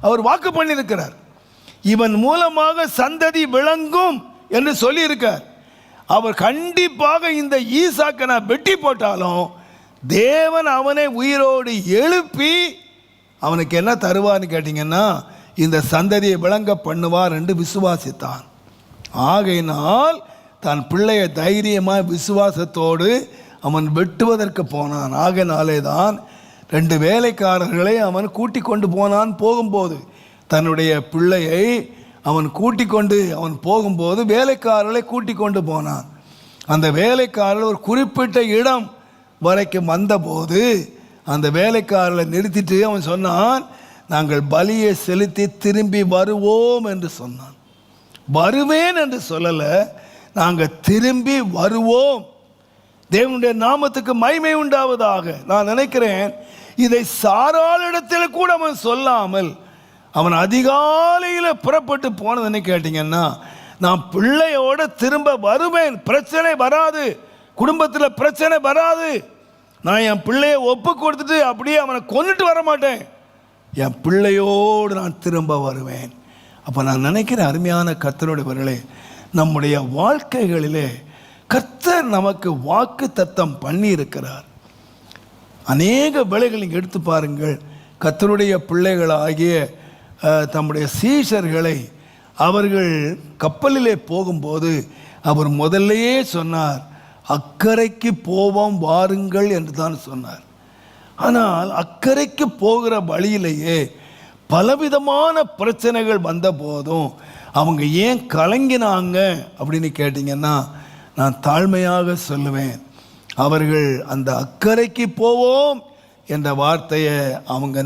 அவர் வாக்கு பண்ணியிருக்கிறார், இவன் மூலமாக சந்ததி விளங்கும் என்று சொல்லியிருக்கார். அவர் கண்டிப்பாக இந்த ஈசாக்கை நான் வெட்டி போட்டாலும் தேவன் அவனை உயிரோடு எழுப்பி அவனுக்கு என்ன தருவார்னு கேட்டிங்கன்னா, இந்த சந்ததியை விளங்க பண்ணுவார் என்று விசுவாசித்தான். ஆகையினால் தன் பிள்ளைய தைரியமாக விசுவாசத்தோடு அவன் வெட்டுவதற்கு போனான். ஆகையினாலே தான் 2 வேலைக்காரர்களை அவன் கூட்டி கொண்டு போனான். போகும்போது தன்னுடைய பிள்ளையை அவன் கூட்டி கொண்டு அவன் போகும்போது வேலைக்காரர்களை கூட்டி கொண்டு போனான். அந்த வேலைக்காரர்கள் ஒரு குறிப்பிட்ட இடம் வரைக்கும் வந்தபோது அந்த வேலைக்காரர்களை நிறுத்திட்டு அவன் சொன்னான், நாங்கள் பலியை செலுத்தி திரும்பி வருவோம் என்று சொன்னான். வருவேன் என்று சொல்லலை, நாங்கள் திரும்பி வருவோம், தேவனுடைய நாமத்துக்கு மகிமை உண்டாவதாக. நான் நினைக்கிறேன், இதை சாராளிடத்தில் கூட அவன் சொல்லாமல் அவன் அதிகாலையில் புறப்பட்டு போனதுன்னு கேட்டிங்கன்னா, நான் பிள்ளையோட திரும்ப வருவேன், பிரச்சனை வராது, குடும்பத்தில் பிரச்சனை வராது, நான் என் பிள்ளையை ஒப்பு கொடுத்துட்டு அப்படியே அவனை கொண்டுட்டு வர மாட்டேன், என் பிள்ளையோடு நான் திரும்ப வருவேன். அப்போ நான் நினைக்கிறேன், அருமையான கர்த்தருடையவர்களே, நம்முடைய வாழ்க்கைகளிலே கர்த்தர் நமக்கு வாக்கு தத்தம் பண்ணி இருக்கிறார். அநேக வேளைகள் நீங்கள் எடுத்து பாருங்கள், கர்த்தருடைய பிள்ளைகளாகிய தம்முடைய சீஷர்களை அவர்கள் கப்பலிலே போகும்போது அவர் முதல்லையே சொன்னார், அக்கறைக்கு போவோம் வாருங்கள் என்று தான் சொன்னார். ஆனால் அக்கறைக்கு போகிற வழியிலேயே பலவிதமான பிரச்சனைகள் வந்த போதும் அவங்க ஏன் கலங்கினாங்க அப்படின்னு கேட்டிங்கன்னா, நான் தாழ்மையாக சொல்லுவேன், அவர்கள் அந்த அக்கறைக்கு போவோம் என்ற வார்த்தையை அவங்க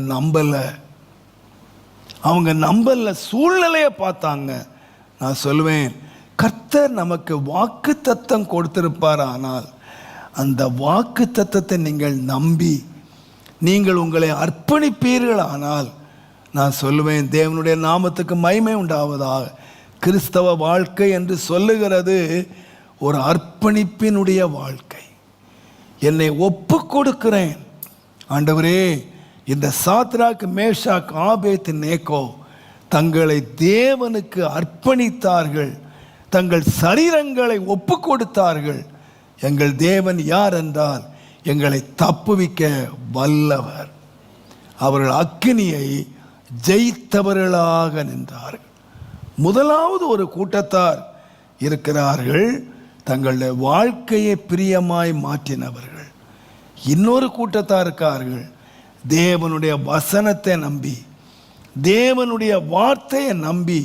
நம்பல, சூழ்நிலையை பார்த்தாங்க. நான் சொல்லுவேன், கர்த்தர் நமக்கு வாக்கு தத்தம் கொடுத்திருப்பார், ஆனால் அந்த வாக்கு தத்தத்தை நீங்கள் நம்பி நீங்கள் உங்களை அர்ப்பணிப்பீர்கள், ஆனால் நான் சொல்லுவேன், தேவனுடைய நாமத்துக்கு மகிமை உண்டாவதாக. கிறிஸ்தவ வாழ்க்கை என்று சொல்லுகிறது ஒரு அர்ப்பணிப்பினுடைய வாழ்க்கை. என்னை ஒப்பு கொடுக்கிறேன் ஆண்டவரே. இந்த சாத்ராக், மேஷாக், ஆபேத், நேகோ தங்களை தேவனுக்கு அர்ப்பணித்தார்கள், தங்கள் சரீரங்களை ஒப்பு கொடுத்தார்கள். எங்கள் தேவன் யார் என்றால் எங்களை தப்புவிக்க வல்லவர். அவர்கள் அக்கினியை ஜெயித்தவர்களாக நின்றார்கள். முதலாவது ஒரு கூட்டத்தார் இருக்கிறார்கள், தங்களுடைய வாழ்க்கையை பிரியமாய் மாற்றினவர்கள். இன்னொரு கூட்டத்தார் இருக்கார்கள், தேவனுடைய வசனத்தை நம்பி, தேவனுடைய வார்த்தையை நம்பி,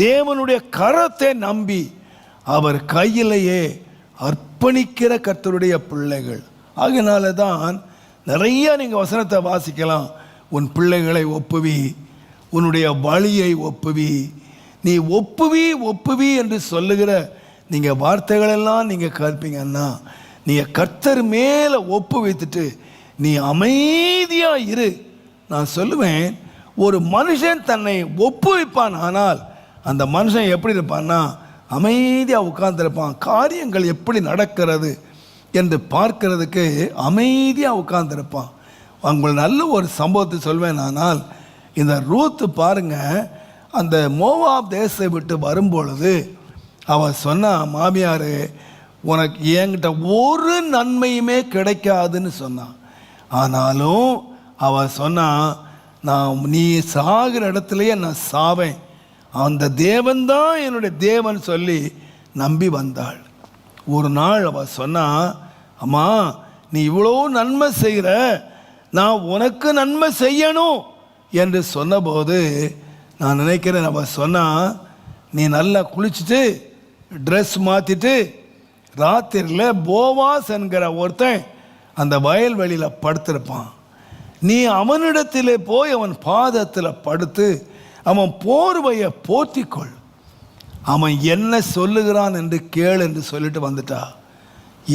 தேவனுடைய கரத்தை நம்பி அவர் கையிலேயே அர்ப்பணிக்கிற கர்த்தருடைய பிள்ளைகள். அதனால தான் நிறைய நீங்கள் வசனத்தை வாசிக்கலாம். உன் பிள்ளைகளை ஒப்புவி, உன்னுடைய வழியை ஒப்புவி, நீ ஒப்புவி ஒப்புவி என்று சொல்லுகிற நீங்கள் வார்த்தைகளெல்லாம் நீங்கள் கேட்பீங்கன்னா, நீங்கள் கர்த்தர் மேலே ஒப்பு வைத்துட்டு நீ அமைதியாக இரு. நான் சொல்லுவேன், ஒரு மனுஷன் தன்னை ஒப்புவிப்பான், ஆனால் அந்த மனுஷன் எப்படி இருப்பான்னா அமைதியாக உட்கார்ந்துருப்பான். காரியங்கள் எப்படி நடக்கிறது என்று பார்க்கறதுக்கு அமைதியாக உட்கார்ந்துருப்பான். உங்களுக்கு நல்ல ஒரு சம்பவத்தை சொல்வேன். ஆனால் இந்த ரூத்து பாருங்க, அந்த மோவாப் தேசத்தை விட்டு வரும்பொழுது அவள் சொன்னா, மாமியார் உனக்கு என்கிட்ட ஒரு நன்மையுமே கிடைக்காதுன்னு சொன்னான். ஆனாலும் அவள் சொன்னா, நீ சாகிற இடத்துலையே நான் சாவேன், அந்த தேவன்தான் என்னுடைய தேவன் சொல்லி நம்பி வந்தாள். ஒரு நாள் அவள் சொன்னா, அம்மா நீ இவ்வளோ நன்மை செய்கிற, நான் உனக்கு நன்மை செய்யணும் என்று சொன்னபோது நான் நினைக்கிறேன், அவள் சொன்னா, நீ நல்லா குளிச்சுட்டு ட்ரெஸ் மாற்றிட்டு ராத்திரியில் போவாஸ் என்கிற ஒருத்தன் அந்த வயல்வெளியில் படுத்திருப்பான், நீ அவனிடத்திலே போய் அவன் பாதத்தில் படுத்து அவன் போர்வையை போத்திக்கொள், அவன் என்ன சொல்லுகிறான் என்று கேள் என்று சொல்லிட்டு வந்துட்டா.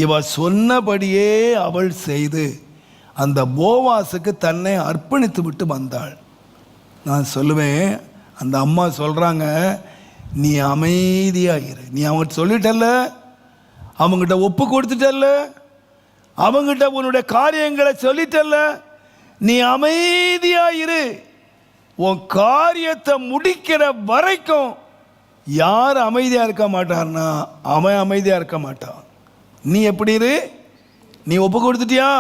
இவ சொன்னபடியே அவள் செய்து அந்த போவாஸுக்கு தன்னை அர்ப்பணித்து விட்டு வந்தாள். நான் சொல்லுவேன், அந்த அம்மா சொல்கிறாங்க, நீ அமைதியாக இரு, நீ அவங்ககிட்ட சொல்லிட்டல்ல, அவங்ககிட்ட ஒப்பு கொடுத்துட்டல்ல, அவங்ககிட்ட உன்னுடைய காரியங்களை சொல்லிட்டல்ல, நீ அமைதியாக இரு, உன் காரியத்தை முடிக்கிற வரைக்கும். யார் அமைதியாக இருக்க மாட்டார்னா அவன் அமைதியாக இருக்க மாட்டான். நீ எப்படி இரு, நீ ஒப்பு கொடுத்துட்டியா,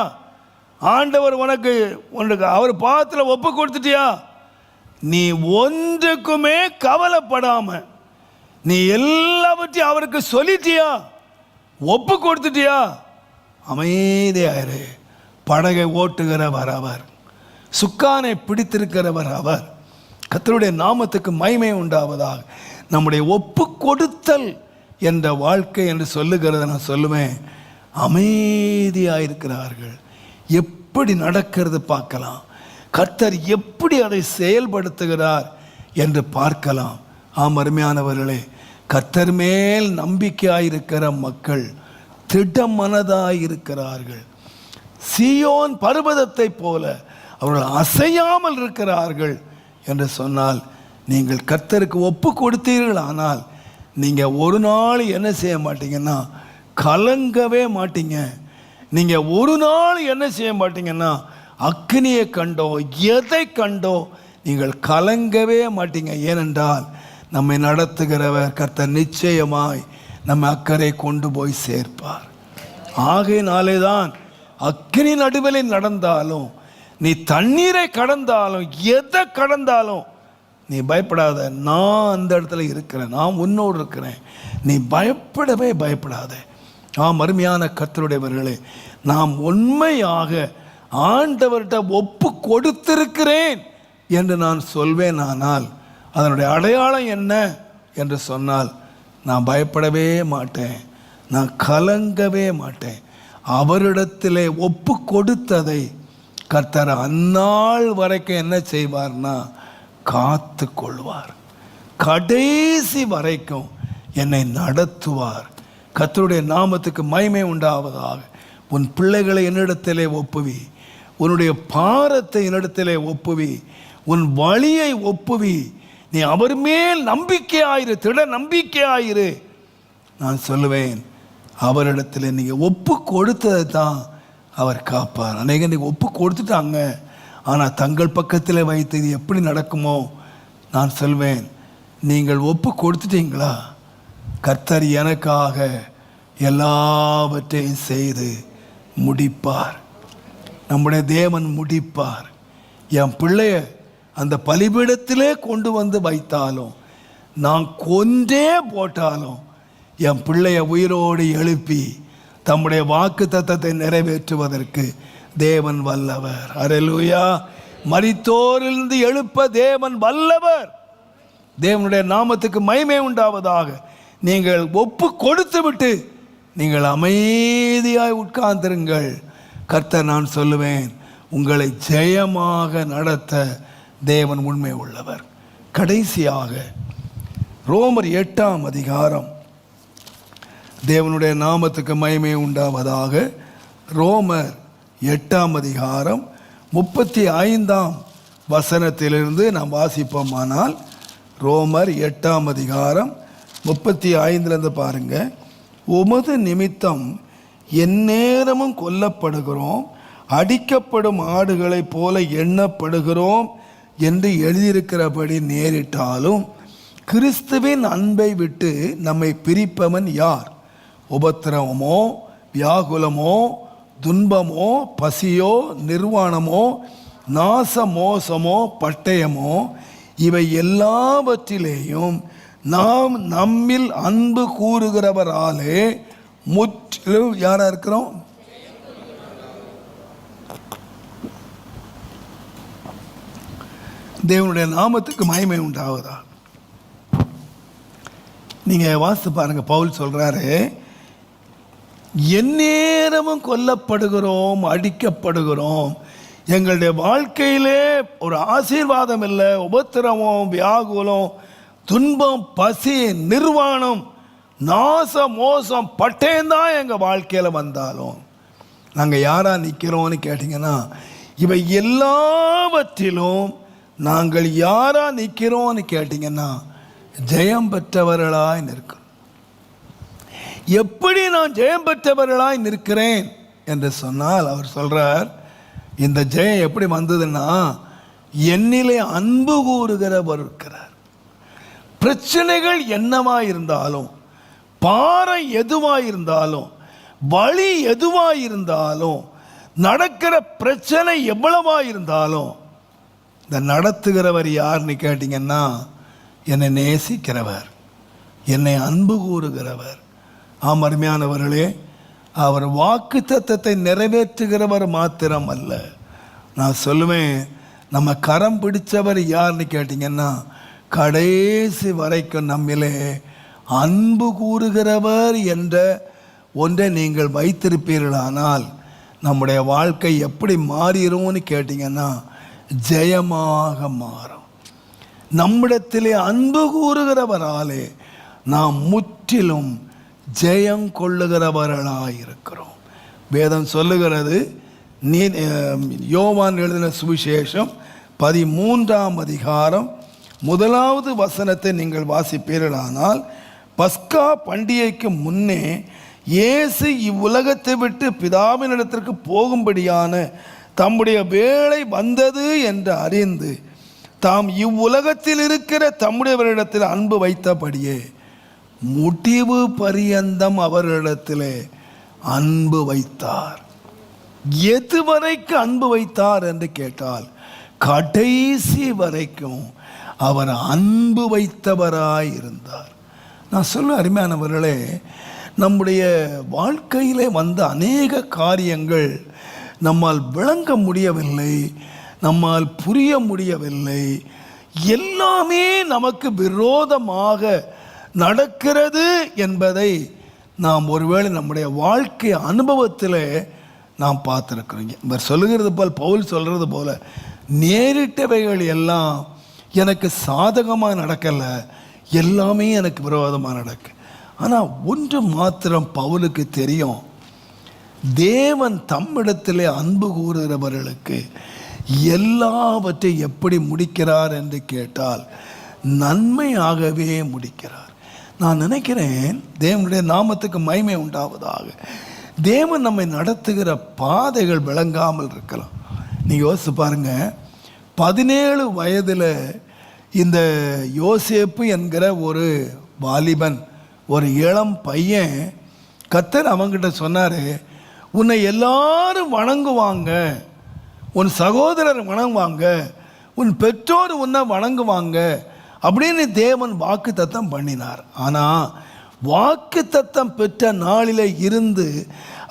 ஆண்டவர் உனக்கு அவர் பாதத்தில் ஒப்பு கொடுத்துட்டியா, நீ ஒன்றுக்குமே கவலைப்படாம நீ எல்லாவற்றையும் அவருக்கு சொல்லிட்டியா, ஒப்பு கொடுத்துட்டியா, அமைதியாயிரு. படகை ஓட்டுகிறவர் அவர், சுக்கானை பிடித்திருக்கிறவர் அவர். கர்த்தருடைய நாமத்துக்கு மகிமை உண்டாவதாக. நம்முடைய ஒப்பு கொடுத்தல் என்ற வாழ்க்கை என்று சொல்லுகிறத நான் சொல்லுவேன். அமைதியாக இருக்கிறார்கள். எப்படி நடக்கிறது பார்க்கலாம், கர்த்தர் எப்படி அதை செயல்படுத்துகிறார் என்று பார்க்கலாம். அருமையானவர்களே, கர்த்தர் மேல் நம்பிக்கையாயிருக்கிற மக்கள் திடமனதாயிருக்கிறார்கள். சீயோன் பர்வதத்தை போல அவர்கள் அசையாமல் இருக்கிறார்கள் என்று சொன்னால், நீங்கள் கர்த்தருக்கு ஒப்பு கொடுத்தீர்கள், ஆனால் நீங்கள் ஒரு நாள் என்ன செய்ய மாட்டீங்கன்னா கலங்கவே மாட்டீங்க. நீங்கள் ஒரு நாள் என்ன செய்ய மாட்டீங்கன்னா அக்னியை கண்டோ எதை கண்டோ நீங்கள் கலங்கவே மாட்டீங்க. ஏனென்றால் நம்மை நடத்துகிறவர் கர்த்தர் நிச்சயமாய் நம்ம அக்கறை கொண்டு போய் சேர்ப்பார். ஆகையினாலே தான் அக்னி நடுவில் நடந்தாலும், நீ தண்ணீரை கடந்தாலும், எதை கடந்தாலும் நீ பயப்படாத, நான் அந்த இடத்துல இருக்கிறேன், நான் உன்னோடு இருக்கிறேன், நீ பயப்படவே பயப்படாத. அருமையான கர்த்தருடையவர்களே, நாம் உண்மையாக ஆண்டவர்கிட்ட ஒப்பு கொடுத்திருக்கிறேன் என்று நான் சொல்வேன். ஆனால் அதனுடைய அடையாளம் என்ன என்று சொன்னால், நான் பயப்படவே மாட்டேன், நான் கலங்கவே மாட்டேன். அவரிடத்திலே ஒப்பு கொடுத்ததை கர்த்தர் அந்நாள் வரைக்கும் என்ன செய்வார்னா காத்து கொள்வார், கடைசி வரைக்கும் என்னை நடத்துவார். கர்த்தருடைய நாமத்துக்கு மகிமை உண்டாவதாக. உன் பிள்ளைகளை என்னிடத்திலே ஒப்புவி, உன்னுடைய பாரத்தை என்னிடத்திலே ஒப்புவி, உன் வழியை ஒப்புவி, நீ அவர் மேல் நம்பிக்கையாயிரு, திட நம்பிக்கையாயிரு. நான் சொல்லுவேன், அவரிடத்தில் நீங்கள் ஒப்பு கொடுத்ததை தான் அவர் காப்பார். அநேக நீங்கள் ஒப்பு கொடுத்துட்டாங்க, ஆனால் தங்கள் பக்கத்தில் வைத்து இது எப்படி நடக்குமோ, நான் சொல்வேன், நீங்கள் ஒப்பு கொடுத்துட்டீங்களா, கர்த்தர் எனக்காக எல்லாவற்றையும் செய்து முடிப்பார். நம்முடைய தேவன் முடிப்பார். என் பிள்ளைய அந்த பலிபீடத்திலே கொண்டு வந்து வைத்தாலும், நான் கொன்றே போட்டாலும் என் பிள்ளைய உயிரோடு எழுப்பி தம்முடைய வாக்கு தத்தத்தை நிறைவேற்றுவதற்கு தேவன் வல்லவர். அல்லேலூயா. மரித்தோரிலிருந்து எழுப்ப தேவன் வல்லவர். தேவனுடைய நாமத்துக்கு மகிமை உண்டாவதாக. நீங்கள் ஒப்பு கொடுத்து விட்டு நீங்கள் அமைதியாய் உட்கார்ந்திருங்கள். கர்த்தர் நான் சொல்லுவேன், உங்களை ஜெயமாக நடத்த தேவன் உண்மை உள்ளவர். கடைசியாக ரோமர் 8ஆம் அதிகாரம், தேவனுடைய நாமத்துக்கு மகிமை உண்டாவதாக. ரோமர் 8ஆம் அதிகாரம் 35ஆம் வசனத்திலிருந்து நாம் வாசிப்போமானால், ரோமர் 8ஆம் அதிகாரம் 35லேருந்து பாருங்க. உமது நிமித்தம் எந்நேரமும் கொல்லப்படுகிறோம், அடிக்கப்படும் ஆடுகளைப் போல எண்ணப்படுகிறோம் என்று எழுதியிருக்கிறபடி நேரிட்டாலும் கிறிஸ்துவின் அன்பை விட்டு நம்மை பிரிப்பவன் யார்? உபத்திரவமோ, வியாகுலமோ, துன்பமோ, பசியோ, நிர்வாணமோ, நாச மோசமோ, பட்டயமோ, இவை எல்லாவற்றிலேயும் நாம் நம்மில் அன்பு கூறுகிறவராலே முற்றிலும் யாரா இருக்கிறோம்? தேவனுடைய நாமத்துக்கு மகிமை உண்டாவதா. நீங்க வாசித்து பாருங்க, பவுல் சொல்றாரு, எந்நேரமும் கொல்லப்படுகிறோம், அடிக்கப்படுகிறோம். எங்களுடைய வாழ்க்கையிலே ஒரு ஆசீர்வாதம் இல்லை. உபத்திரவம், வியாகுலம், துன்பம், பசி, நிர்வாணம், நாச மோசம், பட்டயம்தான் எங்கள் வாழ்க்கையில் வந்தாலும் நாங்கள் யாரா நிற்கிறோம்னு கேட்டிங்கன்னா, இவை எல்லாவற்றிலும் நாங்கள் யாரா நிற்கிறோம்னு கேட்டிங்கன்னா ஜெயம் பெற்றவர்களாய் நிற்கிறோம். எப்படி நான் ஜெயம் பெற்றவர்களாய் நிற்கிறேன் என்று சொன்னால், அவர் சொல்றார், இந்த ஜெயம் எப்படி வந்ததுன்னா என்னிலே அன்பு கூறுகிறவர் இருக்கிறார். பிரச்சனைகள் என்னவாய் இருந்தாலும், பாறை எதுவாய் இருந்தாலும், வழி எதுவாய் இருந்தாலும், நடக்கிற பிரச்சனை எவ்வளவாய் இருந்தாலும், இந்த நடத்துகிறவர் யாருன்னு கேட்டிங்கன்னா என்னை நேசிக்கிறவர், என்னை அன்பு கூறுகிறவர். ஆம் அருமையானவர்களே, அவர் வாக்கு தத்தத்தை நிறைவேற்றுகிறவர் மாத்திரம் அல்ல. நான் சொல்லுவேன், நம்ம கரம் பிடிச்சவர் யாருன்னு கேட்டிங்கன்னா கடைசி வரைக்கும் நம்மிலே அன்பு கூறுகிறவர் என்ற ஒன்றை நீங்கள் வைத்திருப்பீர்களானால் நம்முடைய வாழ்க்கை எப்படி மாறிடும்னு கேட்டிங்கன்னா ஜெயமாக மாறும். நம்மிடத்திலே அன்பு கூறுகிறவராலே நாம் முற்றிலும் ஜெயம் கொள்ளுகிறவர்களாயிருக்கிறோம். வேதம் சொல்லுகிறது, யோவான் எழுதின சுவிசேஷம் 13ஆம் அதிகாரம் 1வது வசனத்தை நீங்கள் வாசிப்பீர்களானால், பஸ்கா பண்டிகைக்கு முன்னே இயேசு இவ்வுலகத்தை விட்டு பிதாவினிடத்திற்கு போகும்படியான தம்முடைய வேளை வந்தது என்று அறிந்து தாம் இவ்வுலகத்தில் இருக்கிற தம்முடையவரிடத்தில் அன்பு வைத்தபடியே முடிவு பரியந்தம் அவர்களிடத்திலே அன்பு வைத்தார். எதுவரைக்கு அன்பு வைத்தார் என்று கேட்டால் கடைசி வரைக்கும் அவர் அன்பு வைத்தவராய் இருந்தார். நான் சொல்ல அருமையானவர்களே, நம்முடைய வாழ்க்கையிலே வந்த அநேக காரியங்கள் நம்மால் விளங்க முடியவில்லை, நம்மால் புரிய முடியவில்லை. எல்லாமே நமக்கு விரோதமாக நடக்கிறது என்பதை நாம் ஒருவேளை நம்முடைய வாழ்க்கை அனுபவத்தில் நாம் பார்த்துருக்குறோங்க. இவர் சொல்லுகிறது போல், பவுல் சொல்கிறது போல, நேரிட்டவைகள் எல்லாம் எனக்கு சாதகமாக நடக்கலை, எல்லாமே எனக்கு விரோதமாக நடக்கு. ஆனால் ஒன்று மாத்திரம் பவுலுக்கு தெரியும், தேவன் தம்மிடத்திலே அன்பு கூறுகிறவர்களுக்கு எல்லாவற்றையும் எப்படி முடிக்கிறார் என்று கேட்டால் நன்மையாகவே முடிக்கிறார். நான் நினைக்கிறேன், தேவனுடைய நாமத்துக்கு மகிமை உண்டாவதாக, தேவன் நம்மை நடத்துகிற பாதைகள் விளங்காமல் இருக்கலாம். நீங்கள் யோசிச்சு பாருங்க, 17 வயதில் இந்த யோசேப்பு என்கிற ஒரு வாலிபன், ஒரு இளம் பையன், கர்த்தர் அவங்கிட்ட சொன்னார், உன்னை எல்லாரும் வணங்குவாங்க, உன் சகோதரர் வணங்குவாங்க, உன் பெற்றோர் உன்னை வணங்குவாங்க, அப்படின்னு தேவன் வாக்கு தத்தம் பண்ணினார். ஆனால் வாக்கு தத்தம் பெற்ற நாளிலே இருந்து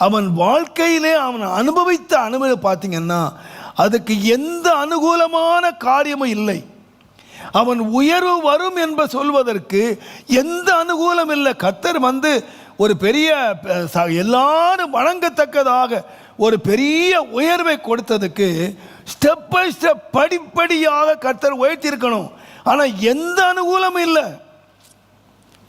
அவன் வாழ்க்கையிலே அவன் அனுபவித்த அனுபவத்தை பார்த்தீங்கன்னா அதுக்கு எந்த அனுகூலமான காரியமும் இல்லை. அவன் உயர்வு வரும் என்ப சொல்வதற்கு எந்த அனுகூலம் இல்லை. கர்த்தர் வந்து ஒரு பெரிய எல்லாரும் வணங்கத்தக்கதாக ஒரு பெரிய உயர்வை கொடுத்ததுக்கு ஸ்டெப் பை ஸ்டெப் படிப்படியாக கர்த்தர் உயர்த்தியிருக்கணும். ஆனால் எந்த அனுகூலமும் இல்லை.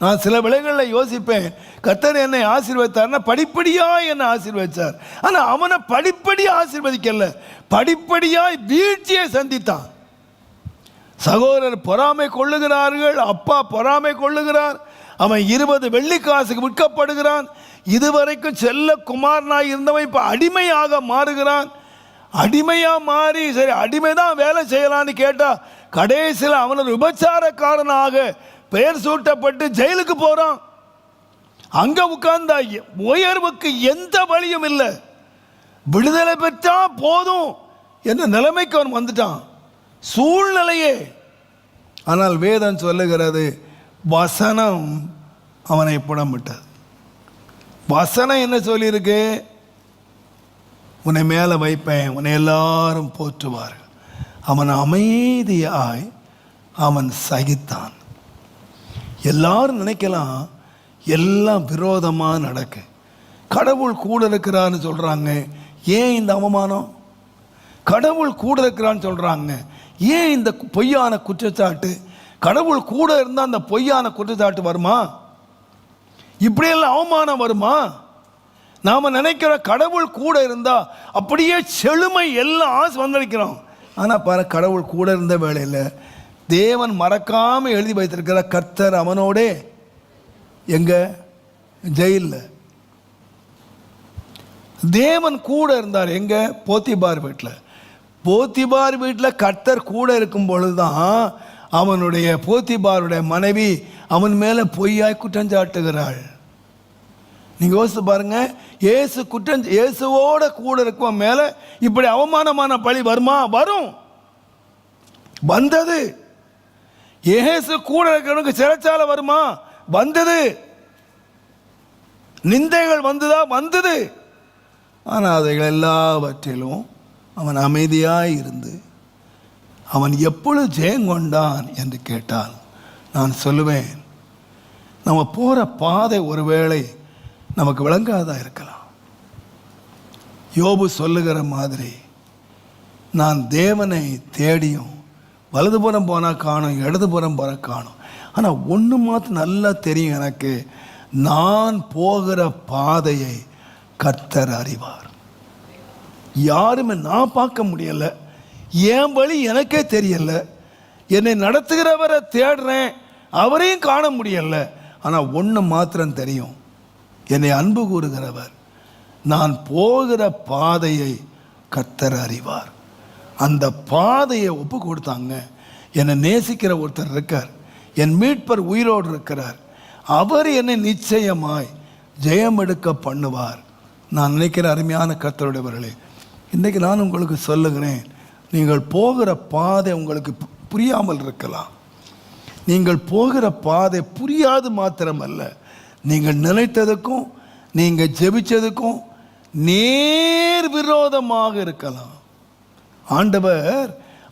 நான் சில வேளைகளில் யோசிப்பேன், கர்த்தர் என்னை ஆசீர்வதித்தார்னா படிப்படியாக என்னை ஆசீர்வதித்தார். ஆனால் அவனை படிப்படியாக ஆசீர்வதிக்கல, படிப்படியாய் வீழ்ச்சியை சந்தித்தான். சகோதரர் பொறாமை கொள்ளுகிறார்கள், அப்பா பொறாமை கொள்ளுகிறார். அவன் 20 வெள்ளிக்காசுக்கு விற்கப்படுகிறான். இதுவரைக்கும் செல்ல குமாரனாய் இருந்தவன் இப்போ அடிமையாக மாறுகிறான். அடிமையாக மாறி சரி அடிமை தான் வேலை செய்யலான்னு கேட்டால் கடைசியில் அவனது விபச்சாரக்காரனாக பெயர் சூட்டப்பட்டு ஜெயிலுக்கு போகிறான். அங்கே உட்கார்ந்த உயர்வுக்கு எந்த வழியும் இல்லை. விடுதலை பெற்றா போதும் என்ற நிலைமைக்கு அவன் வந்துட்டான், சூழ்நிலையே. ஆனால் வேதம் சொல்லுகிறது வசனம் அவனை புடமிட்டது. வசனம் என்ன சொல்லியிருக்கு? உன்னை மேலே வைப்பேன், உன்னை எல்லாரும் போற்றுவார்கள். அவன் அமைதியாய் அவன் சகித்தான். எல்லாரும் நினைக்கலாம் எல்லாம் விரோதமாக நடக்கு, கடவுள் கூட இருக்கிறான்னு சொல்கிறாங்க, ஏன் இந்த அவமானம்? கடவுள் கூட இருக்கிறான்னு சொல்கிறாங்க, ஏன் இந்த பொய்யான குற்றச்சாட்டு? கடவுள் கூட இருந்தால் அந்த பொய்யான குற்றச்சாட்டு வருமா? இப்படியெல்லாம் அவமானம் வருமா? நாம் நினைக்கிற கடவுள் கூட இருந்தால் அப்படியே செழுமை எல்லாம் ஆசை வந்திருக்கிறோம். ஆனால் பாரு, கடவுள் கூட இருந்த வேளையில் தேவன் மறக்காமல் எழுதி வைத்திருக்கிற கர்த்தர் அவனோடே எங்க ஜெயிலில் தேவன் கூட இருந்தார். எங்க? போத்திபார் வீட்டில். போத்திபார் வீட்டில் கர்த்தர் கூட இருக்கும் பொழுதுதான் அவனுடைய போத்திபாருடைய மனைவி அவன் மேலே பொய்யாய் குற்றஞ்சாட்டுகிறாள். நீங்கள் யோசித்து பாருங்க, இயேசுவோட கூட இருக்கும் மேலே இப்படி அவமானமான பழி வருமா? வரும், வந்தது. இயேசு கூட இருக்கிறவனுக்கு சிறைச்சாலை வருமா? வந்தது. நிந்தைகள் வந்துதா? வந்தது. ஆனால் அவைகள் எல்லாவற்றிலும் அவன் அமைதியாய் இருந்து அவன் எப்பொழுது ஜெயங்கொண்டான் என்று கேட்டால் நான் சொல்லுவேன், நம்ம போகிற பாதை ஒருவேளை நமக்கு விளங்காதா இருக்கலாம். யோபு சொல்லுகிற மாதிரி, நான் தேவனை தேடியும் வலதுபுறம் போனால் காணும், இடதுபுறம் போன காணும். ஆனால் ஒன்று மாத்திரம் நல்லா தெரியும் எனக்கு, நான் போகிற பாதையை கர்த்தர் அறிவார். யாருமே நான் பார்க்க முடியலை, என் வழி எனக்கே தெரியலை. என்னை நடத்துகிறவரை தேடுறேன், அவரையும் காண முடியலை. ஆனால் ஒன்று மாத்திரம் தெரியும், என்னை அன்பு கூறுகிறவர், நான் போகிற பாதையை கர்த்தர் அறிவார். அந்த பாதையை ஒப்பு கொடுத்தாங்க. என்னை நேசிக்கிற ஒருத்தர் இருக்கார், என் மீட்பர் உயிரோடு இருக்கிறார், அவர் என்னை நிச்சயமாய் ஜெயம் எடுக்க பண்ணுவார். நான் நினைக்கிற அருமையான கர்த்தருடையவர்களே, இன்றைக்கு நான் உங்களுக்கு சொல்லுகிறேன், நீங்கள் போகிற பாதை உங்களுக்கு புரியாமல் இருக்கலாம். நீங்கள் போகிற பாதை புரியாது மாத்திரமல்ல, நீங்கள் நினைத்ததுக்கும் நீங்கள் ஜெபிச்சதுக்கும் நேர் விரோதமாக இருக்கலாம். ஆண்டவர்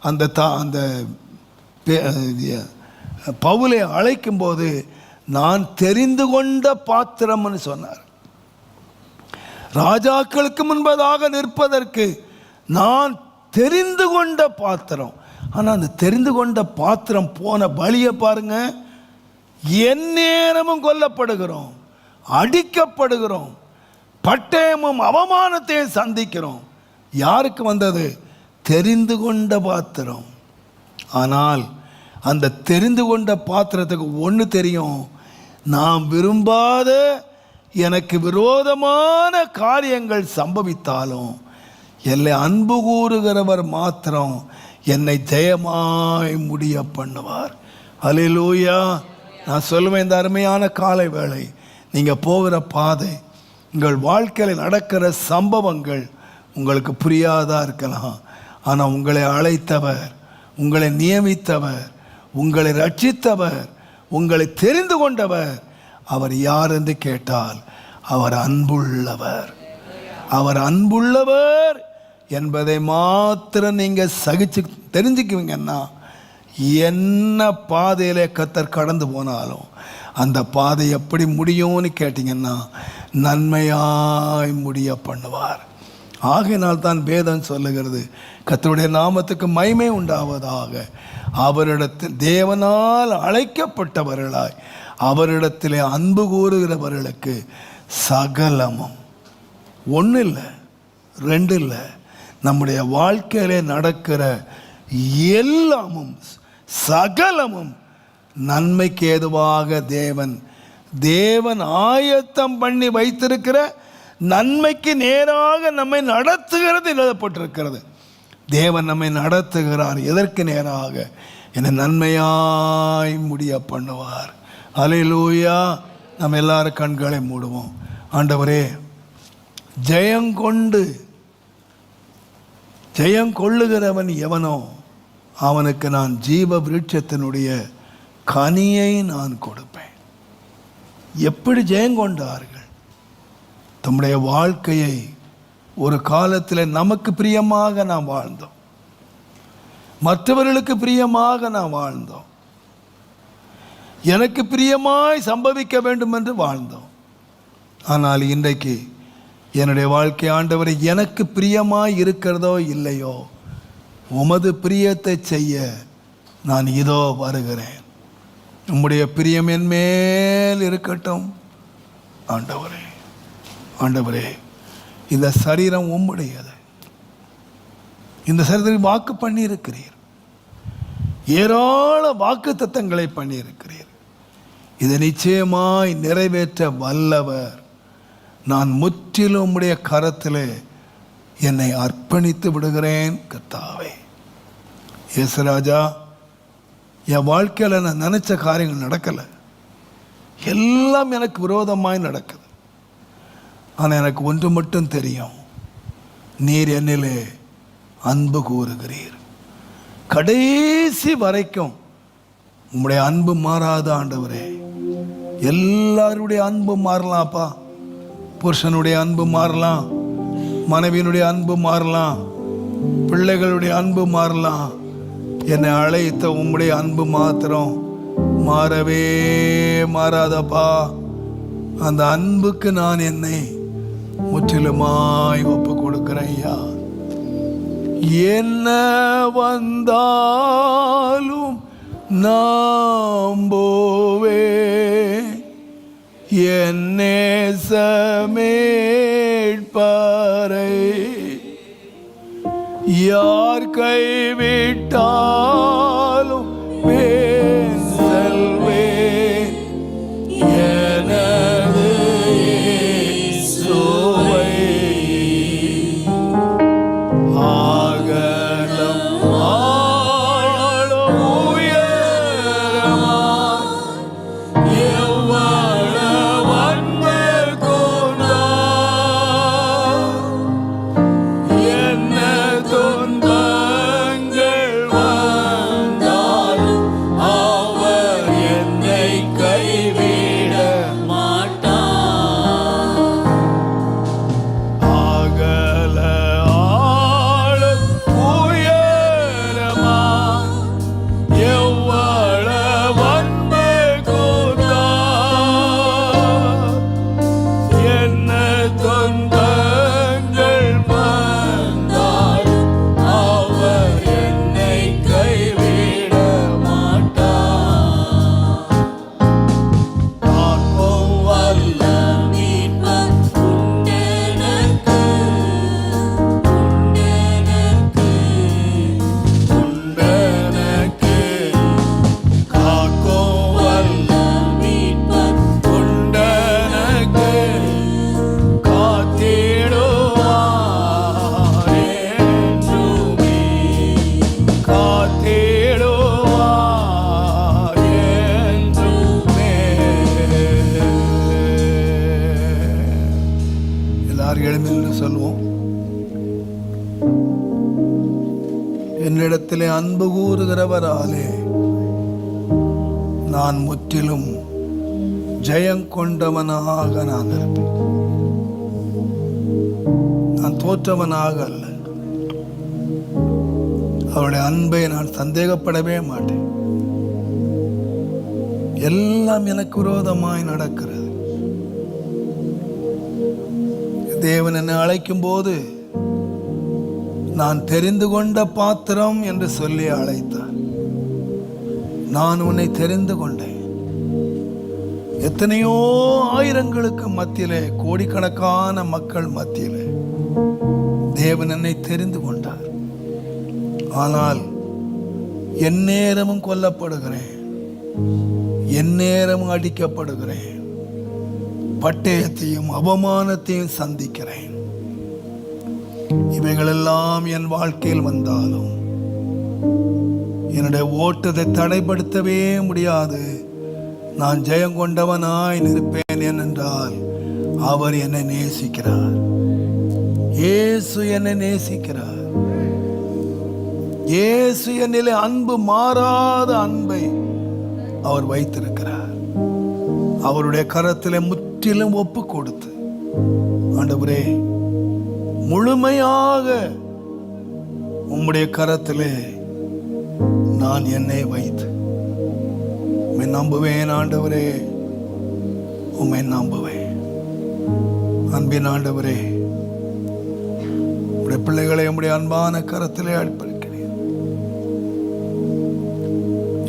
அந்த பவுலை அழைக்கும் போது நான் தெரிந்து கொண்ட பாத்திரம்னு சொன்னார். ராஜாக்களுக்கு முன்பதாக நிற்பதற்கு நான் தெரிந்து கொண்ட பாத்திரம். ஆனால் அந்த தெரிந்து கொண்ட பாத்திரம் போன வழியை பாருங்க. எந்நேரமும் கொல்லப்படுகிறோம், அடிக்கப்படுகிறோம், பட்டயமும் அவமானத்தையும் சந்திக்கிறோம். யாருக்கு வந்தது? தெரிந்து கொண்ட பாத்திரம். ஆனால் அந்த தெரிந்து கொண்ட பாத்திரத்துக்கு ஒன்று தெரியும், நாம் விரும்பாத எனக்கு விரோதமான காரியங்கள் சம்பவித்தாலும் என்னை அன்பு கூறுகிறவர் மாத்திரம் என்னை ஜெயமாய் முடிய பண்ணுவார். அல்லேலூயா. நான் சொல்லுவேன், இந்த அருமையான காலை வேளை நீங்கள் போகிற பாதை, உங்கள் வாழ்க்கையில் நடக்கிற சம்பவங்கள் உங்களுக்கு புரியாதா இருக்கலாம். ஆனால் உங்களை அழைத்தவர், உங்களை நியமித்தவர், உங்களை ரட்சித்தவர், உங்களை தெரிந்து கொண்டவர் அவர் யார் என்று கேட்டால் அவர் அன்புள்ளவர். அவர் அன்புள்ளவர் என்பதை மாத்திரம் நீங்கள் தெரிஞ்சுக்குவீங்கன்னா என்ன பாதையிலே கர்த்தர் கடந்து போனாலும் அந்த பாதை எப்படி முடியும்னு கேட்டிங்கன்னா நன்மையாய் முடிய பண்ணுவார். ஆகையினால் தான் வேதம் சொல்லுகிறது, கர்த்தருடைய நாமத்துக்கு மகிமை உண்டாவதாக. அவரிடத்தில் தேவனால் அழைக்கப்பட்டவர்களாய் அவரிடத்திலே அன்பு கூறுகிறவர்களுக்கு சகலமும், ஒன்று இல்லை ரெண்டு இல்லை, நம்முடைய வாழ்க்கையிலே நடக்கிற எல்லாமும் சகலமும் நன்மைக்கு ஏதுவாக தேவன் ஆயத்தம் பண்ணி வைத்திருக்கிற நன்மைக்கு நேராக நம்மை நடத்துகிறது எழுதப்பட்டிருக்கிறது. தேவன் நம்மை நடத்துகிறார். எதற்கு நேராக? என்னை நன்மையாய் முடிய பண்ணுவார். அல்லேலூயா. நம்ம எல்லாரும் கண்களை மூடுவோம். ஆண்டவரே, ஜெயங்கொள்ளுகிறவன் எவனோ அவனுக்கு நான் ஜீவ விருட்சத்தினுடைய கனியை நான் கொடுப்பேன். எப்படி ஜெயங்கொண்டார்கள்? தம்முடைய வாழ்க்கையை ஒரு காலத்தில் நமக்கு பிரியமாக நாம் வாழ்ந்தோம், மற்றவர்களுக்கு பிரியமாக நாம் வாழ்ந்தோம், எனக்கு பிரியமாய் சம்பவிக்க வேண்டும் என்று வாழ்ந்தோம். ஆனால் இன்றைக்கு என்னுடைய வாழ்க்கை ஆண்டவரை எனக்கு பிரியமாய் இருக்கிறதோ இல்லையோ, உமது பிரியத்தை செய்ய நான் இதோ வருகிறேன். உம்முடைய பிரியம் என் மேல் இருக்கட்டும். ஆண்டவரே, ஆண்டவரே, இந்த சரீரம் உம்முடையது. இந்த சரீரத்தில் வாக்கு பண்ணியிருக்கிறீர், ஏராள வாக்கு தத்தங்களை பண்ணியிருக்கிறீர். இதை நிச்சயமாய் நிறைவேற்ற வல்லவர். நான் முற்றிலும் உம்முடைய கரத்திலே என்னை அர்ப்பணித்து விடுகிறேன் கர்த்தாவே. இயேசுராஜா, என் வாழ்க்கையில் நான் நினச்ச காரியங்கள் நடக்கலை, எல்லாம் எனக்கு விரோதமாய் நடக்குது. ஆனால் எனக்கு ஒன்று மட்டும் தெரியும், நீர் என்னிலே அன்பு கூறுகிறீர். கடைசி வரைக்கும் உம்முடைய அன்பு மாறாத ஆண்டவரே. எல்லாருடைய அன்பு மாறலாம்ப்பா. புருஷனுடைய அன்பு மாறலாம், மனைவியினுடைய அன்பு மாறலாம், பிள்ளைகளுடைய அன்பு மாறலாம். என்னை அழைத்த உம்முடைய அன்பு மாத்திரம் மாறவே மாறாதப்பா. அந்த அன்புக்கு நான் என்னை முற்றிலுமாய் ஒப்பு கொடுக்கிறேன் ஐயா. என்ன வந்தாலும் நம்போவே, என் நேசமேட்பரை யார் கைவிட்டாலும் செல்வேன் எனது இயேசுவை. ஆகலம் ஆழம் உயரமாய் எவ்வளவு அன்பு கொண்டார். என்ன துன்பங்கள் வந்தாலும் அவர் என்னை கைவிட மாட்டார். அகல ஆழம் உயரமாய் எவ்வளவு அன்பு கொண்டார். என்ன துன்பங்கள் வந்தாலும் அவர் என்னை கைவிட மாட்டார். காக்கும் வல்ல மீட்பர் உண்டெனக்கு, உண்டெனக்கு. காக்கும் வல்ல மீட்பர் உண்டெனக்கு, காத்திடுவார் என்றுமே, காத்திடுவார் என்றுமே. எல்லாரும் எழுந்து சொல்லுவோம். என்னிடத்திலே அன்பு கூறுகிறவராலே நான் முற்றிலும் ஜெயம் கொண்டவனாக நான் இருப்பேன். நான் தோற்றவனாக அல்ல. அவருடைய அன்பை நான் சந்தேகப்படவே மாட்டேன். எல்லாம் எனக்கு விரோதமாய் நடக்கிறது. தேவன் என்னை அழைக்கும் போது நான் தெரிந்து கொண்ட பாத்திரம் என்று சொல்லி அழைத்தார். நான் உன்னை தெரிந்து கொண்டேன். எத்தனையோ ஆயிரங்களுக்கு மத்தியிலே, கோடிக்கணக்கான மக்கள் மத்தியிலே தேவன் என்னை தெரிந்து கொண்டார். ஆனால் எந்நேரமும் கொல்லப்படுகிறேன், எந்நேரமும் அடிக்கப்படுகிறேன், பட்டயத்தையும் அவமானத்தையும் சந்திக்கிறேன். இவைகளெல்லாம் என் வாழ்க்கையில் வந்தாலும் என்னுடைய ஓட்டத்தை தடைப்படுத்தவே முடியாது. நான் ஜெயம் கொண்டவனாய் நிற்பேன். ஏனென்றால் அவர் என்னை நேசிக்கிறார். இயேசு என்னை நேசிக்கிறார். இயேசு என்னிலே அன்பு, மாறாத அன்பை அவர் வைத்திருக்கிறார். அவருடைய கரத்திலே முற்றிலும் ஒப்பு கொடுத்து, ஆண்டவரே, முழுமையாக உம்முடைய கரத்திலே நான் என்னை வைத்து உம்மை நம்புவேன். ஆண்டவரே, உம்மை நம்புவேன். அன்பின் ஆண்டவரே, உம்முடைய பிள்ளைகளை உம்முடைய அன்பான கரத்திலே அர்ப்பணிக்கிறேன்.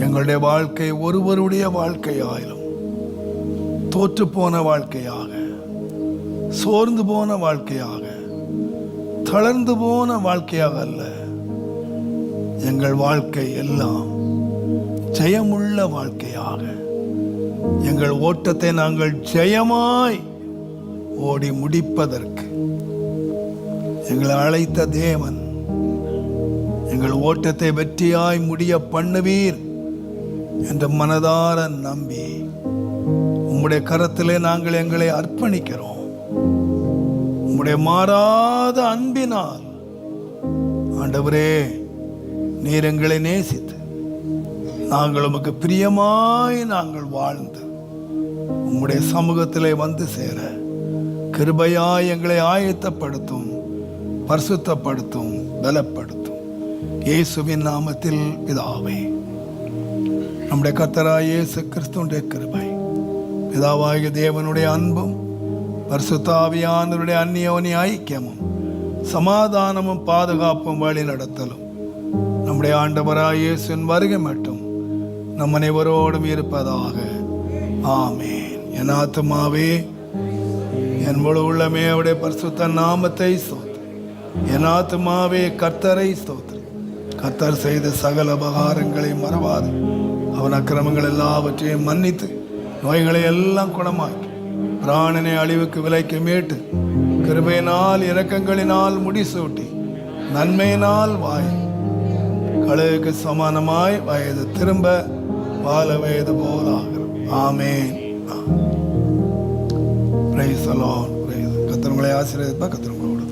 எங்களுடைய வாழ்க்கை ஒருவருடைய வாழ்க்கையாயிலும் தோற்று போன வாழ்க்கையாக, சோர்ந்து போன வாழ்க்கையாக, தளர்ந்து போன வாழ்க்கையாக அல்ல. எங்கள் வாழ்க்கை எல்லாம் ஜெயமுள்ள வாழ்க்கையாக, எங்கள் ஓட்டத்தை நாங்கள் ஜெயமாய் ஓடி முடிப்பதற்கு எங்களை அழைத்த தேவன் எங்கள் ஓட்டத்தை வெற்றியாய் முடிய பண்ணுவீர் என்ற மனதார நம்பி உம்முடைய கரத்திலே நாங்கள் எங்களை அர்ப்பணிக்கிறோம். உம்முடைய மாறாத அன்பினால் ஆண்டவரே, நீர் எங்களை நேசித்து நாங்கள் உமக்கு பிரியமாய் நாங்கள் வாழ்ந்து உம்முடைய சமூகத்திலே வந்து சேர கிருபையாய் எங்களை ஆயத்தப்படுத்தும், பரிசுத்தப்படுத்தும், பலப்படுத்தும். இயேசுவின் நாமத்தில் பிதாவே. நம்முடைய கர்த்தராகிய இயேசு கிறிஸ்துவின் கிருபை, பிதாவாகிய தேவனுடைய அன்பும், பரிசுத்த ஆவியானவருடைய அந்நியோன்ய ஐக்கியமும், சமாதானமும், பாதுகாப்பும், வழி நடத்தலும் நம்முடைய ஆண்டவராகிய இயேசுவின் வருகை மட்டும் நம் அனைவரோடும் இருப்பதாக. ஆமென். என் ஆத்துமாவே, என் முழு உள்ளமே அவருடைய பரிசுத்த நாமத்தை ஸ்தோத்திரி. என் ஆத்துமாவே கர்த்தரை ஸ்தோத்திரி. கர்த்தர் செய்த சகல உபகாரங்களை மறவாது, அவன் அக்கிரமங்கள் எல்லாவற்றையும் மன்னித்து நோய்களை எல்லாம் குணமாக்கி பிராணனை அழிவுக்கு விலைக்கு மீட்டு கிருபையினால் இரக்கங்களினால் முடிசூட்டி நன்மையினால் வாய் கழுகுக்கு சமானமாய் வயது திரும்ப வாழ வயது போலாகிறது. ஆமென். Praise the Lord. கர்த்தர் உங்களை ஆசீர்வதிப்பார். கர்த்தர் உங்களோடு